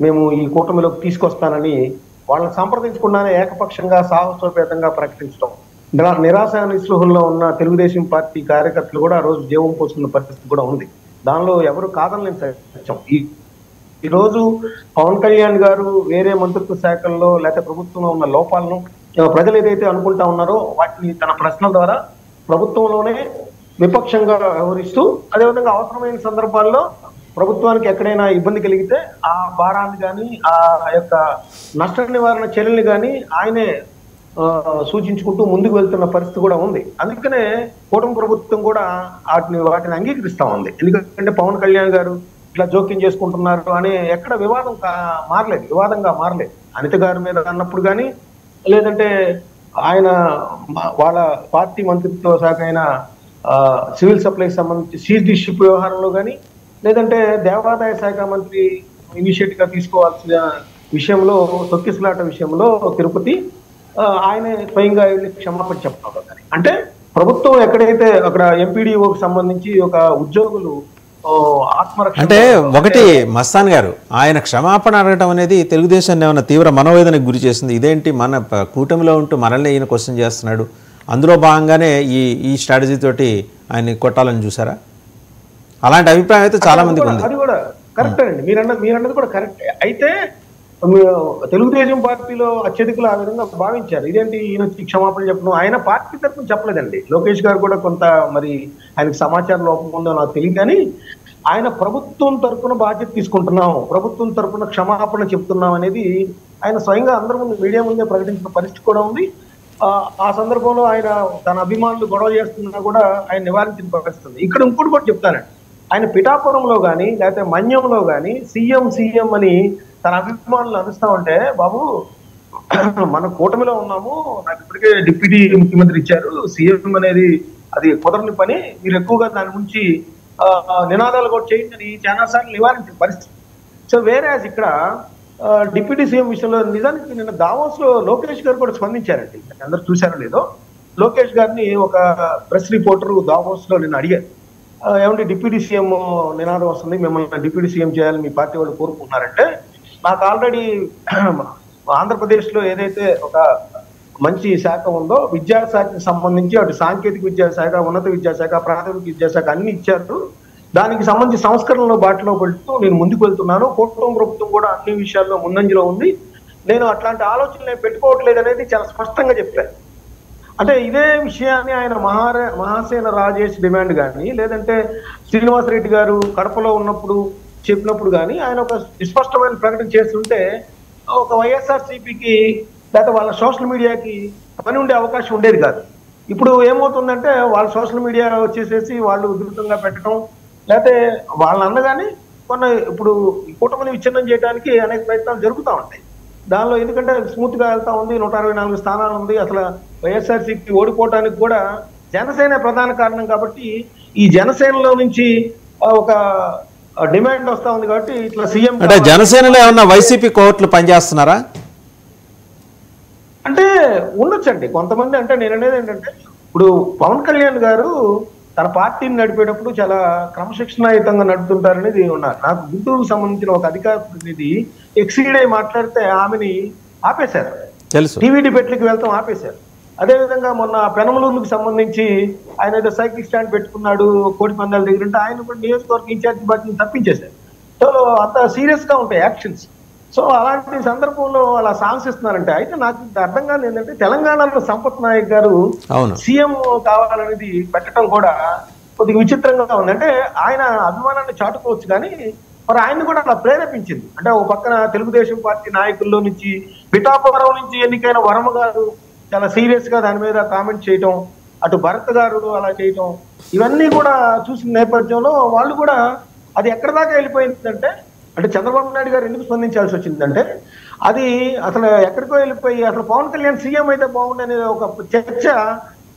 మేము ఈ కూటమిలోకి తీసుకొస్తానని వాళ్ళని సంప్రదించకుండానే ఏకపక్షంగా సాహసోపేతంగా ప్రకటించడం, నిరాశ నిస్పృహల్లో ఉన్న తెలుగుదేశం పార్టీ కార్యకర్తలు కూడా ఆ రోజు జీవం పోసుకున్న పరిస్థితి కూడా ఉంది. దానిలో ఎవరు కాదనలేని సత్యం. ఈ రోజు పవన్ కళ్యాణ్ గారు వేరే మంత్రిత్వ శాఖల్లో లేకపోతే ప్రభుత్వంలో ఉన్న లోపాలను ప్రజలు ఏదైతే అనుకుంటా ఉన్నారో వాటిని తన ప్రశ్నల ద్వారా ప్రభుత్వంలోనే విపక్షంగా వ్యవహరిస్తూ, అదేవిధంగా అవసరమైన సందర్భాల్లో ప్రభుత్వానికి ఎక్కడైనా ఇబ్బంది కలిగితే ఆ భారాన్ని కానీ ఆ యొక్క నష్ట నివారణ చర్యల్ని కానీ ఆయనే సూచించుకుంటూ ముందుకు వెళ్తున్న పరిస్థితి కూడా ఉంది. అందుకనే కూటమి ప్రభుత్వం కూడా వాటిని అంగీకరిస్తా ఉంది. ఎందుకంటే పవన్ కళ్యాణ్ గారు ఇట్లా జోక్యం చేసుకుంటున్నారు అనే ఎక్కడ వివాదంగా మారలేదు. అనిత గారి మీద అన్నప్పుడు కానీ, లేదంటే ఆయన వాళ్ళ పార్టీ మంత్రిత్వ శాఖ అయిన సివిల్ సప్లైకి సంబంధించి సీజ్ షిప్ వ్యవహారంలో కానీ, లేదంటే దేవాదాయ శాఖ మంత్రి ఇనిషియేటివ్ గా తీసుకోవాల్సిన విషయంలో తొక్కిసలాట విషయంలో తిరుపతి ఆయనే స్వయంగా వెళ్ళి క్షమాపణ చెప్పడం కానీ, అంటే ప్రభుత్వం ఎక్కడైతే అక్కడ ఎంపీడీఓకి సంబంధించి ఒక ఉద్యోగులు ఆత్మరక్షణ అంటే ఒకటి మస్తాన్ గారు ఆయన క్షమాపణ అడగటం అనేది తెలుగుదేశాన్ని ఏమైనా తీవ్ర మనోవేదనకు గురి చేసింది. ఇదేంటి మన కూటమిలో ఉంటూ మనల్ని ఈయన క్వశ్చన్ చేస్తున్నాడు, అందులో భాగంగానే ఈ స్ట్రాటజీ తోటి ఆయన్ని కొట్టాలని చూసారా? అలాంటి అభిప్రాయం అయితే చాలా మందికి ఉంది. అది కూడా కరెక్టే అండి, మీరన్నది కూడా కరెక్టే. అయితే తెలుగుదేశం పార్టీలో అత్యధికులు ఆ విధంగా భావించారు. ఇదేంటి ఈయన క్షమాపణ చెప్పడం, ఆయన పార్టీ తరఫున చెప్పలేదండి. లోకేష్ గారు కూడా కొంత మరి ఆయనకు సమాచార లోపం ఉందో నాకు తెలియదు, కానీ ఆయన ప్రభుత్వం తరఫున బాధ్యత తీసుకుంటున్నాం, ప్రభుత్వం తరఫున క్షమాపణ చెప్తున్నాం అనేది ఆయన స్వయంగా అందరి ముందు మీడియా ముందే ప్రకటించిన పరిస్థితి కూడా ఉంది. ఆ సందర్భంలో ఆయన తన అభిమానులు గొడవ చేస్తున్నా కూడా ఆయన నివారించిన పరిస్థితి. ఇక్కడ ఇంకోటి కూడా చెప్తానండి, ఆయన పిఠాపురంలో కానీ లేకపోతే మన్యంలో కానీ సీఎం అని తన అభిమానులు అరుస్తా ఉంటే, బాబు మన కూటమిలో ఉన్నాము, నాకు ఇప్పటికే డిప్యూటీ ముఖ్యమంత్రి ఇచ్చారు, సీఎం అనేది అది కుదరని పని, మీరు ఎక్కువగా దాని గురించి నినాదాలు కూడా చేయండి అని చాలా సార్లు నివారించిన పరిస్థితి. సో వేరే ఇక్కడ డిప్యూటీ సీఎం విషయంలో నిజానికి నిన్న దావోస్ లో లోకేష్ గారు కూడా స్పందించారండి. అందరూ చూశారో లేదో, లోకేష్ గారిని ఒక ప్రెస్ రిపోర్టర్ దావోస్ లో నిన్న అడిగారు, ఏమంటే డిప్యూటీ సీఎం నినాదం వస్తుంది, మిమ్మల్ని డిప్యూటీ సీఎం చేయాలని మీ పార్టీ వాళ్ళు కోరుకుంటున్నారంటే, నాకు ఆల్రెడీ ఆంధ్రప్రదేశ్ లో ఏదైతే ఒక మంచి శాఖ ఉందో విద్యాశాఖకి సంబంధించి అటు సాంకేతిక విద్యాశాఖ, ఉన్నత విద్యాశాఖ, ప్రాథమిక విద్యాశాఖ అన్ని ఇచ్చారు, దానికి సంబంధించి సంస్కరణలో బాటలో పెడుతూ నేను ముందుకు వెళ్తున్నాను, కూటమి ప్రభుత్వం కూడా అన్ని విషయాల్లో ముందంజలో ఉంది, నేను అట్లాంటి ఆలోచనలు పెట్టుకోవట్లేదు అనేది చాలా స్పష్టంగా చెప్పారు. అంటే ఇదే విషయాన్ని ఆయన మహాసేన రాజేష్ డిమాండ్ కానీ, లేదంటే శ్రీనివాసరెడ్డి గారు కడపలో ఉన్నప్పుడు చెప్పినప్పుడు కానీ ఆయన ఒక స్పష్టమైన ప్రకటన చేస్తుంటే ఒక వైఎస్ఆర్సీపీకి లేకపోతే వాళ్ళ సోషల్ మీడియాకి పని ఉండే అవకాశం ఉండేది కాదు. ఇప్పుడు ఏమవుతుందంటే వాళ్ళ సోషల్ మీడియా వచ్చేసేసి వాళ్ళు ఉధృతంగా పెట్టడం, లేకపోతే వాళ్ళని అన్నగానే ఇప్పుడు కూటమిని విచ్ఛిన్నం చేయడానికి అనేక ప్రయత్నాలు జరుగుతూ ఉంటాయి. దానిలో ఎందుకంటే స్మూత్ గా వెళ్తా ఉంది, 164 స్థానాలు ఉంది, అసలు వైఎస్ఆర్సీపీ ఓడిపోవడానికి కూడా జనసేన ప్రధాన కారణం కాబట్టి ఈ జనసేనలో నుంచి ఒక డిమాండ్ వస్తా ఉంది కాబట్టి ఇట్లా సీఎం అంటే జనసేనలో ఏమన్నా వైసీపీ కోర్టులు పనిచేస్తున్నారా అంటే ఉండొచ్చండి కొంతమంది. అంటే నేను అనేది ఏంటంటే ఇప్పుడు పవన్ కళ్యాణ్ గారు తన పార్టీని నడిపేటప్పుడు చాలా క్రమశిక్షణాయుతంగా నడుపుతుంటారనేది ఉన్నారు. నాకు గుంటూరుకు సంబంధించిన ఒక అధికార ప్రతినిధి ఎక్సీడ్ అయి మాట్లాడితే ఆమెని ఆపేశారు, టీవీ డిబేట్లకి వెళ్తాం ఆపేశారు. అదేవిధంగా మొన్న పెనమలూరుకు సంబంధించి ఆయన ఏదో సైకిల్ స్టాండ్ పెట్టుకున్నాడు కోడి పందాల దగ్గర ఉంటే ఆయన కూడా నియోజకవర్గ ఇన్ఛార్జి బాధ్యతను తప్పించేశారు. సో అంత సీరియస్ గా ఉంటాయి యాక్షన్స్. సో అలాంటి సందర్భంలో అలా సాహసిస్తున్నారంటే, అయితే నాకు అర్థం కాదు ఏంటంటే తెలంగాణలో సంపత్ నాయక్ గారు సీఎం కావాలనేది పెట్టడం కూడా కొద్దిగా విచిత్రంగా ఉంది. అంటే ఆయన అభిమానాన్ని చాటుకోవచ్చు కానీ మరి ఆయన్ని కూడా అలా ప్రేరేపించింది. అంటే ఒక పక్కన తెలుగుదేశం పార్టీ నాయకుల్లో నుంచి పిఠాపురం నుంచి ఎన్నికైన వర్మ గారు చాలా సీరియస్ గా దాని మీద కామెంట్ చేయటం, అటు భరత్ గారు అలా చేయటం, ఇవన్నీ కూడా చూసిన నేపథ్యంలో వాళ్ళు కూడా అది ఎక్కడ దాకా వెళ్ళిపోయిందంటే, అంటే చంద్రబాబు నాయుడు గారు ఎందుకు స్పందించాల్సి వచ్చిందంటే అది అసలు ఎక్కడికో వెళ్ళిపోయి అసలు పవన్ కళ్యాణ్ సీఎం అయితే బాగుండనే ఒక చర్చ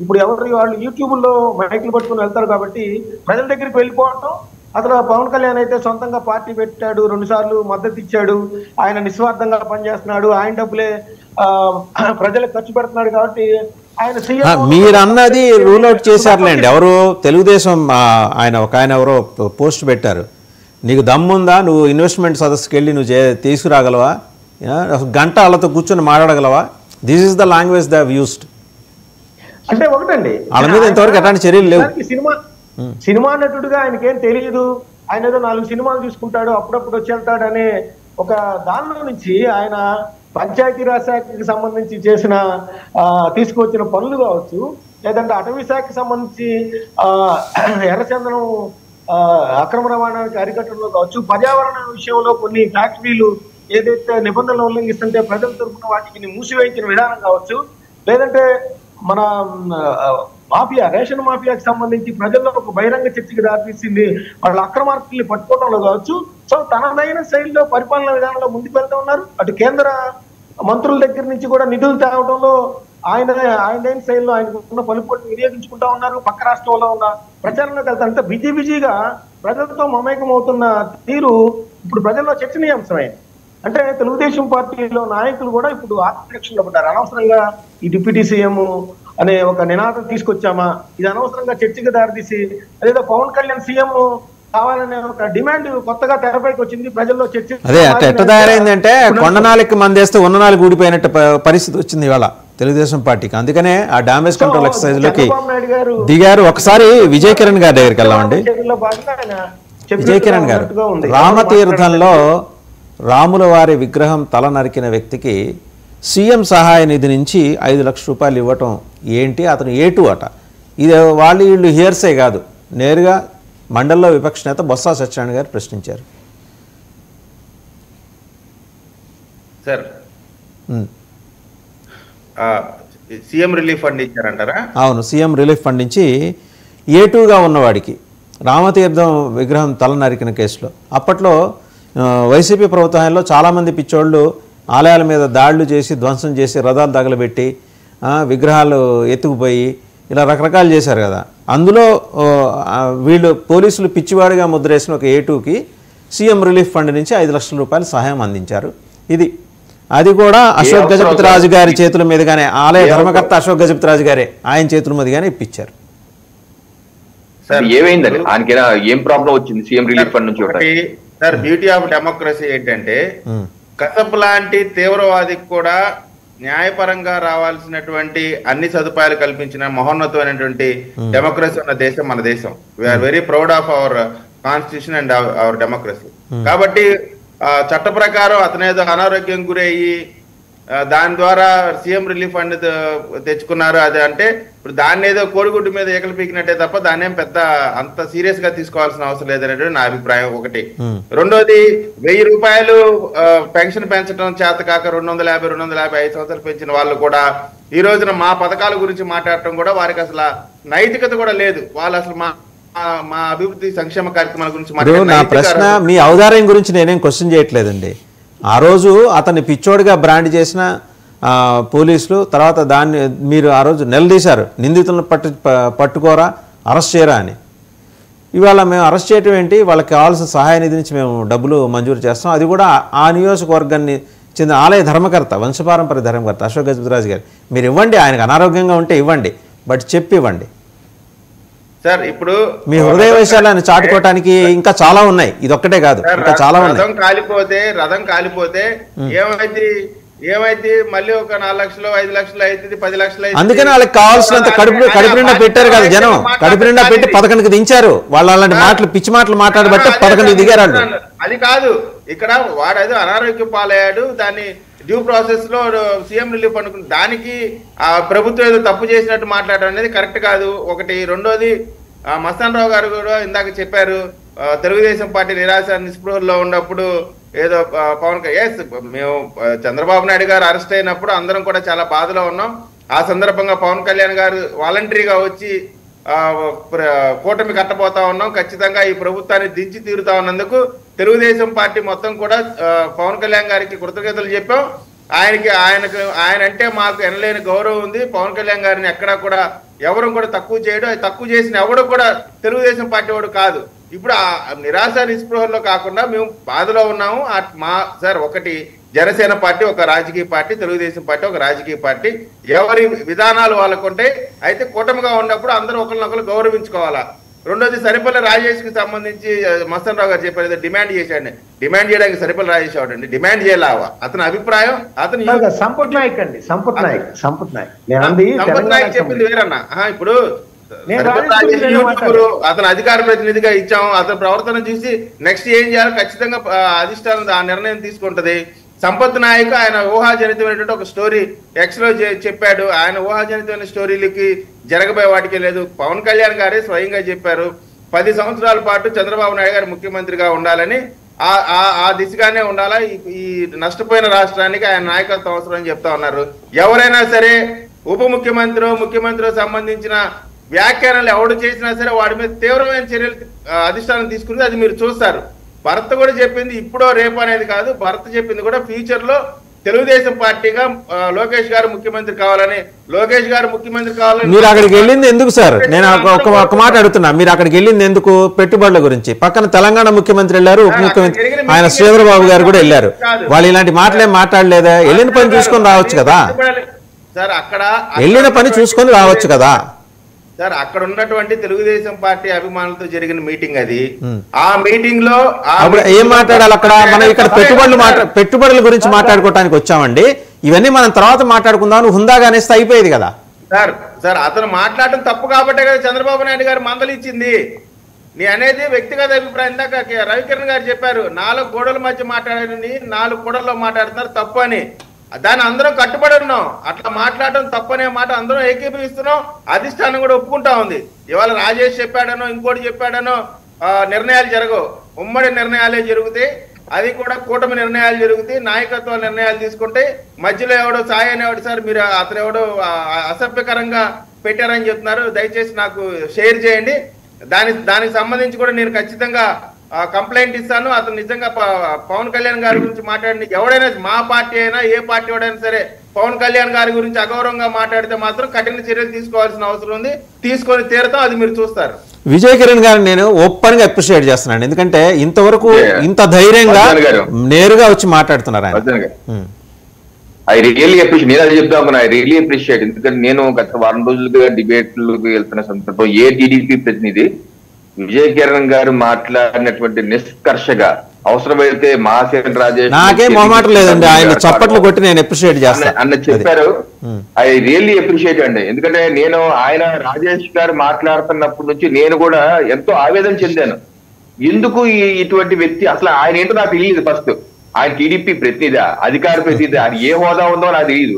ఇప్పుడు ఎవరు వాళ్ళు యూట్యూబ్ లో మైకులు పట్టుకుని వెళ్తారు కాబట్టి ప్రజల దగ్గరికి వెళ్ళిపోవటం, అసలు పవన్ కళ్యాణ్ అయితే సొంతంగా పార్టీ పెట్టాడు, 2 సార్లు మద్దతు ఇచ్చాడు, ఆయన నిస్వార్థంగా పనిచేస్తున్నాడు, ఆయన డబ్బులే ప్రజలకు ఖర్చు పెడుతున్నాడు కాబట్టి ఆయన సీఎం. మీరు అన్నది రూల్ అవుట్ చేశారులేండి. ఎవరు తెలుగుదేశం ఆయన ఎవరో పోస్ట్ పెట్టారు, నీకు దమ్ముందా, నువ్వు ఇన్వెస్ట్మెంట్ సదస్సుకి వెళ్ళి నువ్వు తీసుకురాగలవా, గంట వాళ్ళతో కూర్చొని మాట్లాడగలవా? This is the language they have used. అంటే ఒకటండి, వాళ్ళ మీద ఇంతవరకు ఎలాంటి చర్యలు లేవు. సినిమా నటుడుగా ఆయనకేం తెలియదు, ఆయన ఏదో 4 సినిమాలు తీసుకుంటాడు, అప్పుడప్పుడు వచ్చి వెళ్తాడు అనే ఒక దానిలో నుంచి ఆయన పంచాయతీరాజ్ శాఖకి సంబంధించి చేసిన తీసుకువచ్చిన పనులు కావచ్చు, లేదంటే అటవీ శాఖకి సంబంధించి ఎర్రచందనం అక్రమ రవాణానికి అరికట్టడంలో కావచ్చు, పర్యావరణ విషయంలో కొన్ని ఫ్యాక్టరీలు ఏదైతే నిబంధనలు ఉల్లంఘిస్తుంటే ప్రజల తరఫున వాటికి మూసివేయించిన విధానం కావచ్చు, లేదంటే మన మాఫియా రేషన్ మాఫియాకి సంబంధించి ప్రజల్లో ఒక బహిరంగ చర్చకి దారితీసింది వాళ్ళ అక్రమార్కుల్ని పట్టుకోవడంలో కావచ్చు. సో తనదైన శైలిలో పరిపాలన విధానంలో ముందుకు వెళ్తూ ఉన్నారు. అటు కేంద్ర మంత్రుల దగ్గర నుంచి కూడా నిధులు తేవడంలో ఆయనదైన శైలిలో ఆయనకు ఉన్న పలుకుబడిని వినియోగించుకుంటా ఉన్నారు. పక్క రాష్ట్రంలో ఉన్న ప్రచారంలోకి వెళ్తారు. అంటే బిజీగా ప్రజలతో మమేకం అవుతున్న తీరు ఇప్పుడు ప్రజల్లో చర్చనీయాంశమైంది. అంటే తెలుగుదేశం పార్టీలో నాయకులు కూడా ఇప్పుడు ఆత్మరక్షణలో పడ్డారు. అనవసరంగా ఈ డిప్యూటీ సీఎం అనే ఒక నినాదం తీసుకొచ్చామా, ఇది అనవసరంగా చర్చకి దారితీసి అదేదో పవన్ కళ్యాణ్ సీఎం కావాలనే ఒక డిమాండ్ కొత్తగా తెరపైకి వచ్చింది. ప్రజల్లో చర్చ అదే ఎట్ట తయారైందంటే కొండనాలికి మందేస్తే ఉన్ననాలికి ఊడిపోయినట్టు పరిస్థితి వచ్చింది ఇవాళ తెలుగుదేశం పార్టీకి. అందుకనే ఆ డామేజ్ కంట్రోల్ ఎక్సర్సైజ్ లోకి దిగారు. ఒకసారి విజయ్ కిరణ్ గారి దగ్గరికి వెళ్ళామండి. విజయ్ కిరణ్ గారు, రామతీర్థంలో రాముల వారి విగ్రహం తల నరికిన వ్యక్తికి సీఎం సహాయ నిధి నుంచి 5 లక్షల రూపాయలు ఇవ్వటం ఏంటి? అతను ఏటు అట. ఇది వీళ్ళు హియర్సే కాదు, నేరుగా మండలిలో విపక్ష నేత బొత్స సత్యనారాయణ గారు ప్రశ్నించారు. సార్ సీఎం రిలీఫ్ ఫండ్ ఇచ్చారంటారా? అవును, సీఎం రిలీఫ్ ఫండ్ నుంచి ఏటుగా ఉన్నవాడికి రామతీర్థం విగ్రహం తల నరికిన కేసులో అప్పట్లో వైసీపీ ప్రభుత్వంలో చాలామంది పిచ్చోళ్ళు ఆలయాల మీద దాడులు చేసి ధ్వంసం చేసి రథాలు తగలబెట్టి విగ్రహాలు ఎత్తుకుపోయి ఇలా రకరకాలు చేశారు కదా. అందులో వీళ్ళు పోలీసులు పిచ్చివాడిగా ముద్రేసిన ఒక ఏటూకి సీఎం రిలీఫ్ ఫండ్ నుంచి 5 లక్షల రూపాయలు సహాయం అందించారు. అది కూడా అశోక్ గజపతి రాజు గారి చేతుల మీదుగానే, ఆలయ ధర్మకర్త అశోక్ గజపతి రాజు గారే ఆయన చేతుల మీదుగానే ఇప్పించారు. ఏమైందండి ఆయనకి, ఏం ప్రాబ్లం వచ్చింది సీఎం రిలీఫ్ ఫండ్ నుంచి? సార్ బ్యూటీ ఆఫ్ డెమోక్రసీ ఏంటంటే కసబ్ లాంటి తీవ్రవాదికి కూడా న్యాయపరంగా రావాల్సినటువంటి అన్ని సదుపాయాలు కల్పించిన మహోన్నతమైనటువంటి డెమోక్రసీ ఉన్న దేశం మన దేశం. We are very proud of our constitution and our democracy. కాబట్టి చట్ట ప్రకారం అతనేదో అనారోగ్యం గురయ్యి దాని ద్వారా సీఎం రిలీఫ్ ఫండ్ తెచ్చుకున్నారు. అది అంటే ఇప్పుడు దాన్ని ఏదో కోడిగుడ్డు మీద ఏకలు పీకినట్టే తప్ప దాన్ని ఏం పెద్ద అంత సీరియస్ గా తీసుకోవాల్సిన అవసరం లేదనేది నా అభిప్రాయం. ఒకటి. రెండోది, 1000 రూపాయలు పెన్షన్ పెంచడం చేత కాక 250, 255 సంవత్సరాలు పెంచిన వాళ్ళు కూడా ఈ రోజున మా పథకాల గురించి మాట్లాడటం కూడా వారికి అసలు నైతికత కూడా లేదు. వాళ్ళు అసలు మా అభివృద్ధి సంక్షేమ కార్యక్రమాల గురించి నా ప్రశ్న, మీ ఔదార్యం గురించి నేనేం క్వశ్చన్ చేయట్లేదండి. ఆ రోజు అతన్ని పిచ్చోడిగా బ్రాండ్ చేసిన పోలీసులు తర్వాత దాన్ని మీరు ఆ రోజు నిలదీశారు, నిందితులను పట్టుకోరా, అరెస్ట్ చేయరా అని. ఇవాళ మేము అరెస్ట్ చేయటం ఏంటి? వాళ్ళకి కావాల్సిన సహాయ నిధి నుంచి మేము డబ్బులు మంజూరు చేస్తాం. అది కూడా ఆ నియోజకవర్గాన్ని చెందిన ఆలయ ధర్మకర్త, వంశపారంపర్య ధర్మకర్త అశోక్ గజపతిరాజు గారు. మీరు ఇవ్వండి, ఆయనకు అనారోగ్యంగా ఉంటే ఇవ్వండి, బట్ చెప్పి ఇవ్వండి. సార్ ఇప్పుడు మీ హృదయ విషయాలను చాటుకోవటానికి ఇంకా చాలా ఉన్నాయి, ఇదొక్కటే కాదు, ఇంకా చాలా ఉన్నాయి. రథం కాలిపోతే ఏమైంది మళ్ళీ ఒక 4 లక్షలు 5 లక్షలు అవుతుంది, 10 లక్షలు. అందుకని వాళ్ళకి కావాల్సినంత కడుపు నిండా పెట్టారు కదా జనం. కడుపు నిండా పెట్టి 11కి దించారు. వాళ్ళు అలాంటి మాటలు పిచ్చి మాటలు మాట్లాడబట్టి 11కి దిగారు. అది కాదు, ఇక్కడ వాడు అనారోగ్యం పాలయ్యాడు, దాన్ని డ్యూ ప్రాసెస్ లో సీఎం రిలీఫ్ అనుకున్న దానికి ఆ ప్రభుత్వం ఏదో తప్పు చేసినట్టు మాట్లాడడం అనేది కరెక్ట్ కాదు. ఒకటి. రెండోది, మస్తాన్ రావు గారు కూడా ఇందాక చెప్పారు, తెలుగుదేశం పార్టీ నిరాశ నిస్పృహల్లో ఉన్నప్పుడు ఏదో పవన్ మేము చంద్రబాబు నాయుడు గారు అరెస్ట్ అయినప్పుడు అందరం కూడా చాలా బాధలో ఉన్నాం. ఆ సందర్భంగా పవన్ కళ్యాణ్ గారు వాలంటరీగా వచ్చి కూటమి కట్టబోతా ఉన్నాం, ఖచ్చితంగా ఈ ప్రభుత్వాన్ని దించి తీరుతా ఉన్నందుకు తెలుగుదేశం పార్టీ మొత్తం కూడా పవన్ కళ్యాణ్ గారికి కృతజ్ఞతలు చెప్పాం. ఆయన అంటే మాకు ఎనలేని గౌరవం ఉంది. పవన్ కళ్యాణ్ గారిని ఎక్కడా కూడా ఎవరు కూడా తక్కువ చేయడం, తక్కువ చేసిన ఎవడు కూడా తెలుగుదేశం పార్టీ వాడు కాదు. ఇప్పుడు ఆ నిరాశ నిస్పృహల్లో కాకుండా మేము బాధలో ఉన్నాము. మా సార్ ఒకటి జనసేన పార్టీ ఒక రాజకీయ పార్టీ, తెలుగుదేశం పార్టీ ఒక రాజకీయ పార్టీ, ఎవరి విధానాలు వాళ్ళకుంటాయి. అయితే కూటమిగా ఉన్నప్పుడు అందరూ ఒకరినొకరు గౌరవించుకోవాలా. రెండోది సరిపల్లి రాజేష్ కి సంబంధించి మస్తన్ రావు గారు చెప్పారు, డిమాండ్ చేశాడు. డిమాండ్ చేయడానికి సరిపల్లి రాజేష్ అవడండి డిమాండ్ చేయలేవా? అతని అభిప్రాయం అతను సంపత్ నాయక్ అండి, సంపత్ నాయక్ చెప్పింది వేరన్నా. ఇప్పుడు అతను అధికార ప్రతినిధిగా ఇచ్చాము, అతని ప్రవర్తన చూసి నెక్స్ట్ ఏం చేయాలో ఖచ్చితంగా అధిష్టానం ఆ నిర్ణయం తీసుకుంటది. సంపత్ నాయక్ ఆయన ఊహాజనితమైనటువంటి ఒక స్టోరీ ఎక్స్ లో చెప్పాడు. ఆయన ఊహాజనితమైన స్టోరీలకి జరగబోయే వాటికి లేదు. పవన్ కళ్యాణ్ గారే స్వయంగా చెప్పారు 10 సంవత్సరాల పాటు చంద్రబాబు నాయుడు గారు ముఖ్యమంత్రిగా ఉండాలని, ఆ దిశగానే ఉండాలా. ఈ నష్టపోయిన రాష్ట్రానికి ఆయన నాయకత్వం అవసరం అని చెప్తా ఉన్నారు. ఎవరైనా సరే ఉప ముఖ్యమంత్రి సంబంధించిన వ్యాఖ్యానాలు ఎవడు చేసినా సరే వాడి మీద తీవ్రమైన చర్యలు అధిష్టానం తీసుకుంది. అది మీరు చూస్తారు. భరత్ కూడా చెప్పింది ఇప్పుడో రేపు అనేది కాదు. భరత్ చెప్పింది కూడా ఫ్యూచర్ లో తెలుగుదేశం పార్టీగా లోకేష్ గారు ముఖ్యమంత్రి కావాలని. లోకేష్ గారు ముఖ్యమంత్రి కావాలని మీరు అక్కడికి వెళ్ళింది ఎందుకు సార్? నేను ఒక మాట అడుగుతున్నా, మీరు అక్కడికి వెళ్ళింది ఎందుకు? పెట్టుబడుల గురించి. పక్కన తెలంగాణ ముఖ్యమంత్రి వెళ్ళారు, ఉప ముఖ్యమంత్రి ఆయన శ్రీధరబాబు గారు కూడా వెళ్ళారు. వాళ్ళు ఇలాంటి మాటలేం మాట్లాడలేదా? వెళ్ళిన పని చూసుకొని రావచ్చు కదా సార్. అక్కడ వెళ్ళిన పని చూసుకొని రావచ్చు కదా సార్. అక్కడ ఉన్నటువంటి తెలుగుదేశం పార్టీ అభిమానులతో జరిగిన మీటింగ్ అది. ఆ మీటింగ్ లో ఏం మాట్లాడాలి అక్కడ? మనం ఇక్కడ పెట్టుబడుల గురించి మాట్లాడుకోవడానికి వచ్చామండి. ఇవన్నీ మనం తర్వాత మాట్లాడుకుందాం. హుందాగా అనేస్తే అయిపోయేది కదా సార్. అతను మాట్లాడటం తప్పు కాబట్టే కదా చంద్రబాబు నాయుడు గారు మందలిచ్చింది. నీ అనేది వ్యక్తిగత అభిప్రాయం. ఇందాక రవికిరణ్ గారు చెప్పారు 4 గోడల మధ్య మాట్లాడని 4 గోడల్లో మాట్లాడుతున్నారు తప్పు అని. దాన్ని అందరం కట్టుబడి ఉన్నాం. అట్లా మాట్లాడడం తప్పనే మాట అందరం ఏకీభవిస్తున్నాం. అధిష్టానం కూడా ఒప్పుకుంటా ఉంది. ఇవాళ రాజేష్ చెప్పాడనో ఇంకోటి చెప్పాడనో నిర్ణయాలు జరగవు. ఉమ్మడి నిర్ణయాలే జరుగుతాయి. అది కూడా కూటమి నిర్ణయాలు జరుగుతాయి. నాయకత్వ నిర్ణయాలు తీసుకుంటే మధ్యలో ఎవడో సాయి అనేవాడు సార్ మీరు అతను ఎవడో అసభ్యకరంగా పెట్టారని చెప్తున్నారు. దయచేసి నాకు షేర్ చేయండి. దానికి సంబంధించి కూడా నేను ఖచ్చితంగా కంప్లైంట్ ఇస్తాను. అతను నిజంగా పవన్ కళ్యాణ్ గారి గురించి మాట్లాడి ఎవడైనా మా పార్టీ అయినా ఏ పార్టీ వాడైనా సరే పవన్ కళ్యాణ్ గారి గురించి అగౌరవంగా మాట్లాడితే మాత్రం కఠిన చర్యలు తీసుకోవాల్సిన అవసరం ఉంది. తీసుకొని తీరతాం. అది మీరు చూస్తారు. విజయ్ కిరణ్ గారు నేను ఓపెన్ గా అప్రిషియేట్ చేస్తున్నాను. ఎందుకంటే ఇంతవరకు ఇంత ధైర్యంగా నేరుగా వచ్చి మాట్లాడుతున్నారు ఆయన. I really appreciate. నేను అది చెప్తా ఉన్నా. I really appreciate. ఎందుకంటే నేను గత 4 రోజులుగా డిబేట్లకు వెళ్తున్న సందర్భం ఏ టీడీపీ ప్రతినిధి విజయ్ కిరణ్ గారు మాట్లాడినటువంటి నిష్కర్షగా అవసరమైతే మహాసేన రాజేష్ నాకే మొహమాటం లేదండి. ఆయన చప్పట్లు కొట్టి నేను అప్రిషియేట్ చేస్తాను అన్న చెప్పారు. ఐ రియల్లీ అప్రిషియేట్ అండి. ఎందుకంటే నేను ఆయన రాజేష్ గారు మాట్లాడుతున్నప్పటి నుంచి నేను కూడా ఎంతో ఆవేదన చెందాను. ఎందుకు ఇటువంటి వ్యక్తి అసలు ఆయన ఏంటో నాకు తెలియదు. ఫస్ట్ ఆయన టీడీపీ ప్రతినిధి, అధికార ప్రతినిధి, అది ఏ హోదా ఉందో నాకు తెలియదు.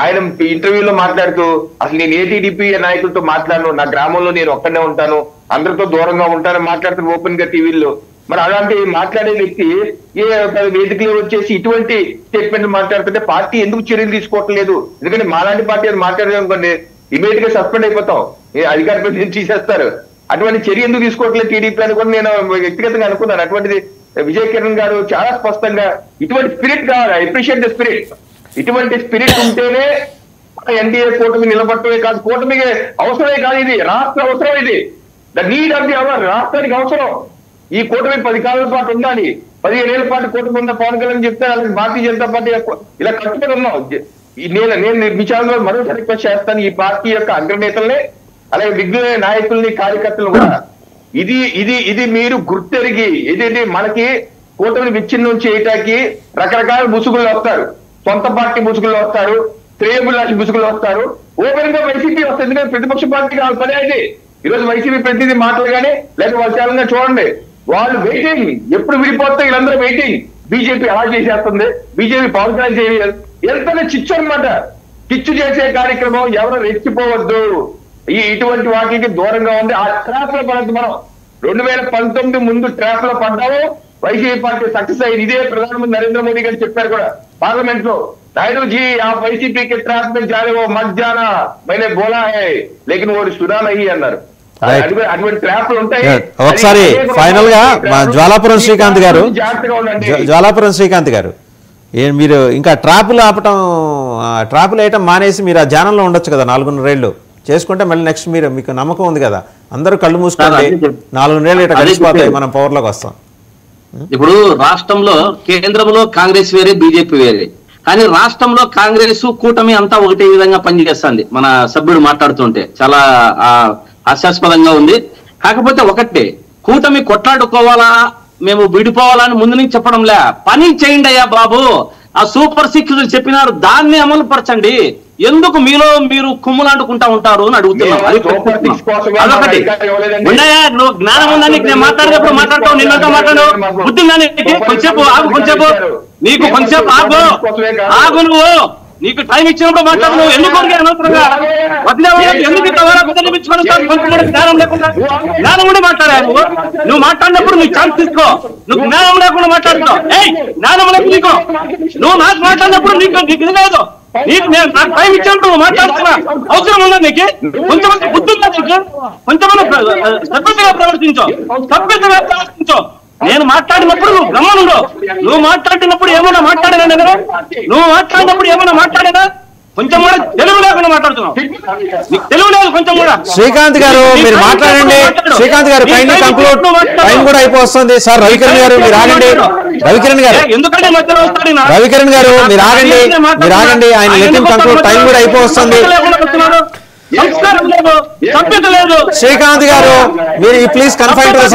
ఆయన ఇంటర్వ్యూలో మాట్లాడుతూ అసలు నేను ఏ టీడీపీ నాయకులతో మాట్లాడను, నా గ్రామంలో నేను ఒక్కనే ఉంటాను, అందరితో దూరంగా ఉంటానని మాట్లాడుతాను ఓపెన్ గా టీవీల్లో. మరి అలాంటి మాట్లాడే వ్యక్తి ఏ వేదికలో వచ్చేసి ఇటువంటి స్టేట్మెంట్ మాట్లాడుతుంటే పార్టీ ఎందుకు చర్యలు తీసుకోవట్లేదు? ఎందుకంటే మాలాంటి పార్టీ అది మాట్లాడడం అనుకోండి ఇమీడియట్ గా సస్పెండ్ అయిపోతాం, అధికార ప్రతినిధి తీసేస్తారు. అటువంటి చర్య ఎందుకు తీసుకోవట్లేదు టీడీపీ అని కూడా నేను వ్యక్తిగతంగా అనుకున్నాను. అటువంటిది విజయ్ కిరణ్ గారు చాలా స్పష్టంగా ఇటువంటి స్పిరిట్ కావాలి. I appreciate the spirit. ఇటువంటి స్పిరిట్ ఉంటేనే ఎన్డీఏ కూటమి నిలబడటమే కాదు, కూటమికి అవసరమే కాదు, ఇది రాష్ట్ర అవసరం. ఇది the need of the hour. రాష్ట్రానికి అవసరం. ఈ కూటమి 10 కాలాల పాటు ఉండాలి. 15 ఏళ్ల పాటు కూటమి ఉన్న పవన్ కళ్యాణ్ చెప్తే భారతీయ జనతా పార్టీ ఇలా కట్టుబడి ఉన్నాం. నేను విచారణలో మరోసారి రిక్వెస్ట్ చేస్తాను ఈ పార్టీ యొక్క అగ్రనేతల్ని, అలాగే విఘ్న నాయకుల్ని, కార్యకర్తలు కూడా ఇది మీరు గుర్తెరిగి ఏదైతే మనకి కూటమిని విచ్ఛిన్నం చేయటానికి రకరకాల ముసుగుల్లో వస్తారు. సొంత పార్టీ ముసుగుల్లో వస్తారు, శ్రేయబుల్లాసి ముసుగుల్లో వస్తారు, ఓపెన్ గా వైసీపీ వస్తుంది. ఎందుకంటే ప్రతిపక్ష పార్టీకి వాళ్ళ పని అయితే ఈరోజు వైసీపీ ప్రతినిధి మాటలు కానీ లేక వాళ్ళ ఛానల్గా చూడండి, వాళ్ళు వెయిటింగ్ ఎప్పుడు విడిపోతే వీళ్ళందరూ వెయిటింగ్. బీజేపీ అలా చేసేస్తుంది, బీజేపీ పవన్ కళ్యాణ్ చేయాలి, ఎంతనే చిచ్చు అనమాట. చిచ్చు చేసే కార్యక్రమం ఎవరు రెచ్చిపోవద్దు. ఇటువంటి వాటికి దూరంగా ఉంది. ఆ ట్రాప్ లో పడద్దు. మనం 2019 ముందు ట్రాప్ లో పడ్డాము, వైసీపీ పార్టీ సక్సెస్ అయ్యింది. ఇదే ప్రధానమంత్రి నరేంద్ర మోదీ గారు చెప్పారు కూడా పార్లమెంట్ లో, नायडू जी आप వైసీపీ के ट्रैप में जा रहे हो, मत जाना, मैंने बोला है, लेकिन वो सुना नहीं అన్నారు. అటువంటి ట్రాప్లు ఉంటాయి. ఒకసారి ఫైనల్ గా జ్వాలాపురం శ్రీకాంత్ గారు, జ్వాలాపురం శ్రీకాంత్ గారు, మీరు ఇంకా ట్రాపులు ఆపటం, ట్రాపులు వేయటం మానేసి మీరు ఆ ధ్యానంలో ఉండొచ్చు కదా 4.5 ఏళ్ళు. చేసుకుంటే మళ్ళీ నెక్స్ట్ మీకు నమ్మకం ఉంది కదా, అందరూ కళ్ళు మూసుకోండి, 4 నెలలు ఇట్లా కలిసిపోతాయి, మనం పవర్లోకి వస్తాం. ఇప్పుడు రాష్ట్రంలో కేంద్రంలో కాంగ్రెస్ వేరే, బీజేపీ వేరే, కానీ రాష్ట్రంలో కాంగ్రెస్ కూటమి అంతా ఒకటే విధంగా పనిచేస్తుంది. మన సభ్యుడు మాట్లాడుతుంటే చాలా హాస్యాస్పదంగా ఉంది. కాకపోతే ఒకటే, కూటమి కొట్లాడుకోవాలా మేము విడిపోవాలా అని ముందు నుంచి చెప్పడంలే, పని చేయండి అయ్యా బాబు. ఆ సూపర్ 6 చెప్పినారు, దాన్ని అమలు పరచండి. ఎందుకు మీలో మీరు కుమ్ములాడుకుంటా ఉంటారు అని అడుగుతున్నాం. అదొకటి. ఉన్నాయా నువ్వు జ్ఞానం ఉందా నీకు? నేను మాట్లాడేటప్పుడు మాట్లాడతావు, నిన్నంతా మాట్లాడు. బుద్ధి ఉందా నీకు? కొంచెంసేపు ఆగు, కొంచెంసేపు నీకు కొంచెంసేపు ఆగు నువ్వు. నీకు టైం ఇచ్చినప్పుడు మాట్లాడు. నువ్వు ఎందుకు అనవసరంగా వదిలే ఎందుకు కుదిరించుకొని కొంచెం కూడా జ్ఞానం లేకుండా జ్ఞానం కూడా మాట్లాడా నువ్వు మాట్లాడినప్పుడు నువ్వు ఛాన్స్ తీసుకో. నువ్వు జ్ఞానం లేకుండా మాట్లాడుతావు. జ్ఞానం లేదు నీకు. నువ్వు నాకు మాట్లాడినప్పుడు నీకు ఇది లేదు. నీకు నేను నాకు టైం ఇచ్చినప్పుడు నువ్వు మాట్లాడుతున్నా అవసరం ఉందా నీకు? కొంచెమంది బుద్ధి ఉందా నీకు? కొంచెమంది సభ్యతగా ప్రవర్తించు. నేను మాట్లాడినప్పుడు నువ్వు గమనుండు. నువ్వు మాట్లాడినప్పుడు ఏమన్నా మాట్లాడేనా? నువ్వు మాట్లాడినప్పుడు ఏమన్నా మాట్లాడేనా? కొంచెం కూడా తెలుగు లేకుండా మాట్లాడుతున్నావు. తెలుగు లేదు కొంచెం కూడా. శ్రీకాంత్ గారు మీరు మాట్లాడండి. శ్రీకాంత్ గారు టైం కూడా అయిపోతుంది. సార్ రవికిరణ్ గారు మీరు ఆగండి. రవికిరణ్ గారు ఎందుకంటే మధ్యలో వస్తాడు. రవికిరణ్ గారు మీరు ఆగండి. ఆయన లెట్ కంక్లూడ్. టైం కూడా అయిపోతుంది. శ్రీకాంత్ గారు మీరు please confine to the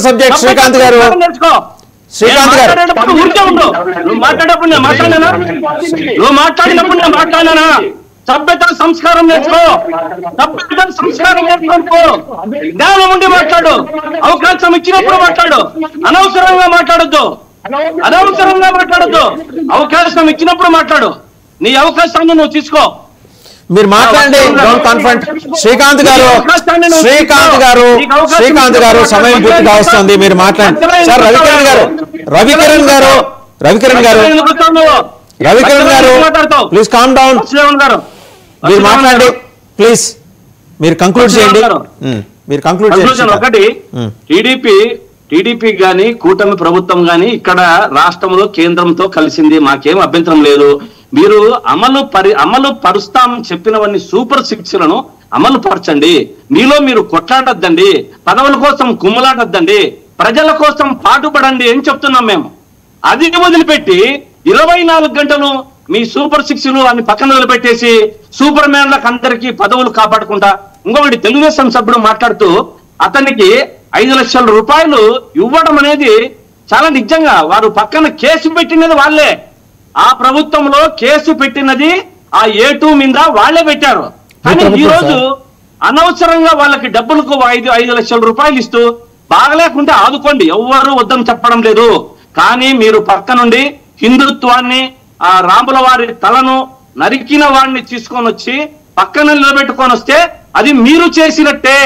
subject. Srikanth గారు నువ్వు మాట్లాడినప్పుడు నేను మాట్లాడినా సభ్యత సంస్కారం నేర్చుకో. జ్ఞానం ఉండి మాట్లాడు. అవకాశం ఇచ్చినప్పుడు మాట్లాడు. అనవసరంగా మాట్లాడొద్దు. అవకాశం ఇచ్చినప్పుడు మాట్లాడు. నీ అవకాశాన్ని నువ్వు తీసుకో. మీరు మాట్లాడండి. Don't confront. శ్రీకాంత్ గారు సమయం పూర్తిగా వస్తుంది. మీరు మాట్లాడండి. సార్ రవికిరణ్ గారు ప్లీజ్ కామ్ డౌన్. మీరు మాట్లాడండి ప్లీజ్. మీరు కంక్లూడ్ చేయండి. ఒకటి, టీడీపీ గాని కూటమి ప్రభుత్వం గాని ఇక్కడ రాష్ట్రంలో కేంద్రంతో కలిసింది. మాకేం అభ్యంతరం లేదు. మీరు అమలు పరుస్తామని చెప్పినవన్నీ సూపర్ 6లను అమలు పరచండి. మీలో మీరు కొట్లాడొద్దండి. పదవుల కోసం కుమ్ములాడొద్దండి. ప్రజల కోసం పాటుపడండి అని చెప్తున్నాం మేము. అది వదిలిపెట్టి 24 గంటలు మీ సూపర్ 6లు అని పక్కన వదిలిపెట్టేసి సూపర్ మ్యాన్లకు అందరికీ పదవులు కాపాడుకుంటా. ఇంకొకటి తెలుగుదేశం సభ్యుడు మాట్లాడుతూ అతనికి 5 లక్షల రూపాయలు ఇవ్వడం అనేది చాలా నిజంగా వారు పక్కన కేసు పెట్టినది వాళ్ళే. ఆ ప్రభుత్వంలో కేసు పెట్టినది ఆ A2 మీద వాళ్లే పెట్టారు. కానీ ఈ రోజు అనవసరంగా వాళ్ళకి డబ్బులకు 5 లక్షల రూపాయలు ఇస్తూ బాగలేకుంటే ఆదుకోండి. ఎవ్వరూ వద్దని చెప్పడం లేదు. కానీ మీరు పక్క నుండి హిందుత్వాన్ని, ఆ రాముల వారి తలను నరికిన వాడిని తీసుకొని వచ్చి పక్కన నిలబెట్టుకొని వస్తే అది మీరు చేసినట్టే.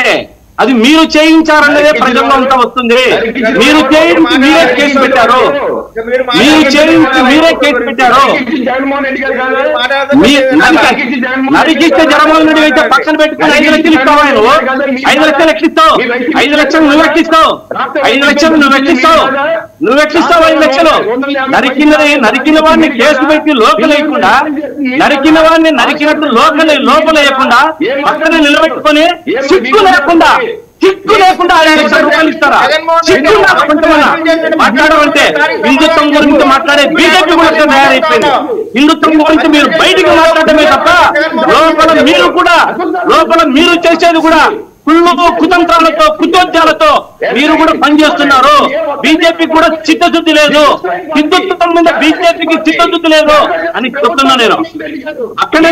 అది మీరు చేయించారన్నదే ప్రజల్లో అంతా వస్తుంది. మీరు చేయించి మీరే కేసు పెట్టారు. నరికిస్తే జగన్మోహన్ రెడ్డి అయితే పక్కన పెట్టుకుని 5 లక్షలు ఇస్తావా? 5 లక్షలు ఎక్కిస్తావు. 5 లక్షలు నువ్వు ఎక్కిస్తావు. 5 లక్షలు నువ్వు ఎక్కిస్తావు. 5 లక్షలు నరికిన వాడిని కేసు పెట్టి లోపలేయకుండా, నరికిన వాడిని నరికినట్టు లోపలేయకుండా పక్కన నిలబెట్టుకొని సిగ్గు లేకుండా 5 లక్షల రూపాయలు ఇస్తారా? మాట్లాడమంటే హిందుత్వం గురించి మాట్లాడే బీజేపీ కూడా తయారైపోయింది. హిందుత్వం గురించి మీరు బయటికి మాట్లాడటమే తప్ప లోపల మీరు చేసేది కూడా కుళ్ళు కుతంత్రాలతో, కుతోద్యాలతో మీరు కూడా పనిచేస్తున్నారు. బీజేపీ కూడా చిత్తశుద్ధి లేదు. హిందుత్వం మీద బీజేపీకి చిత్తశుద్ధి లేదు అని చెప్తున్నా నేను. అక్కడే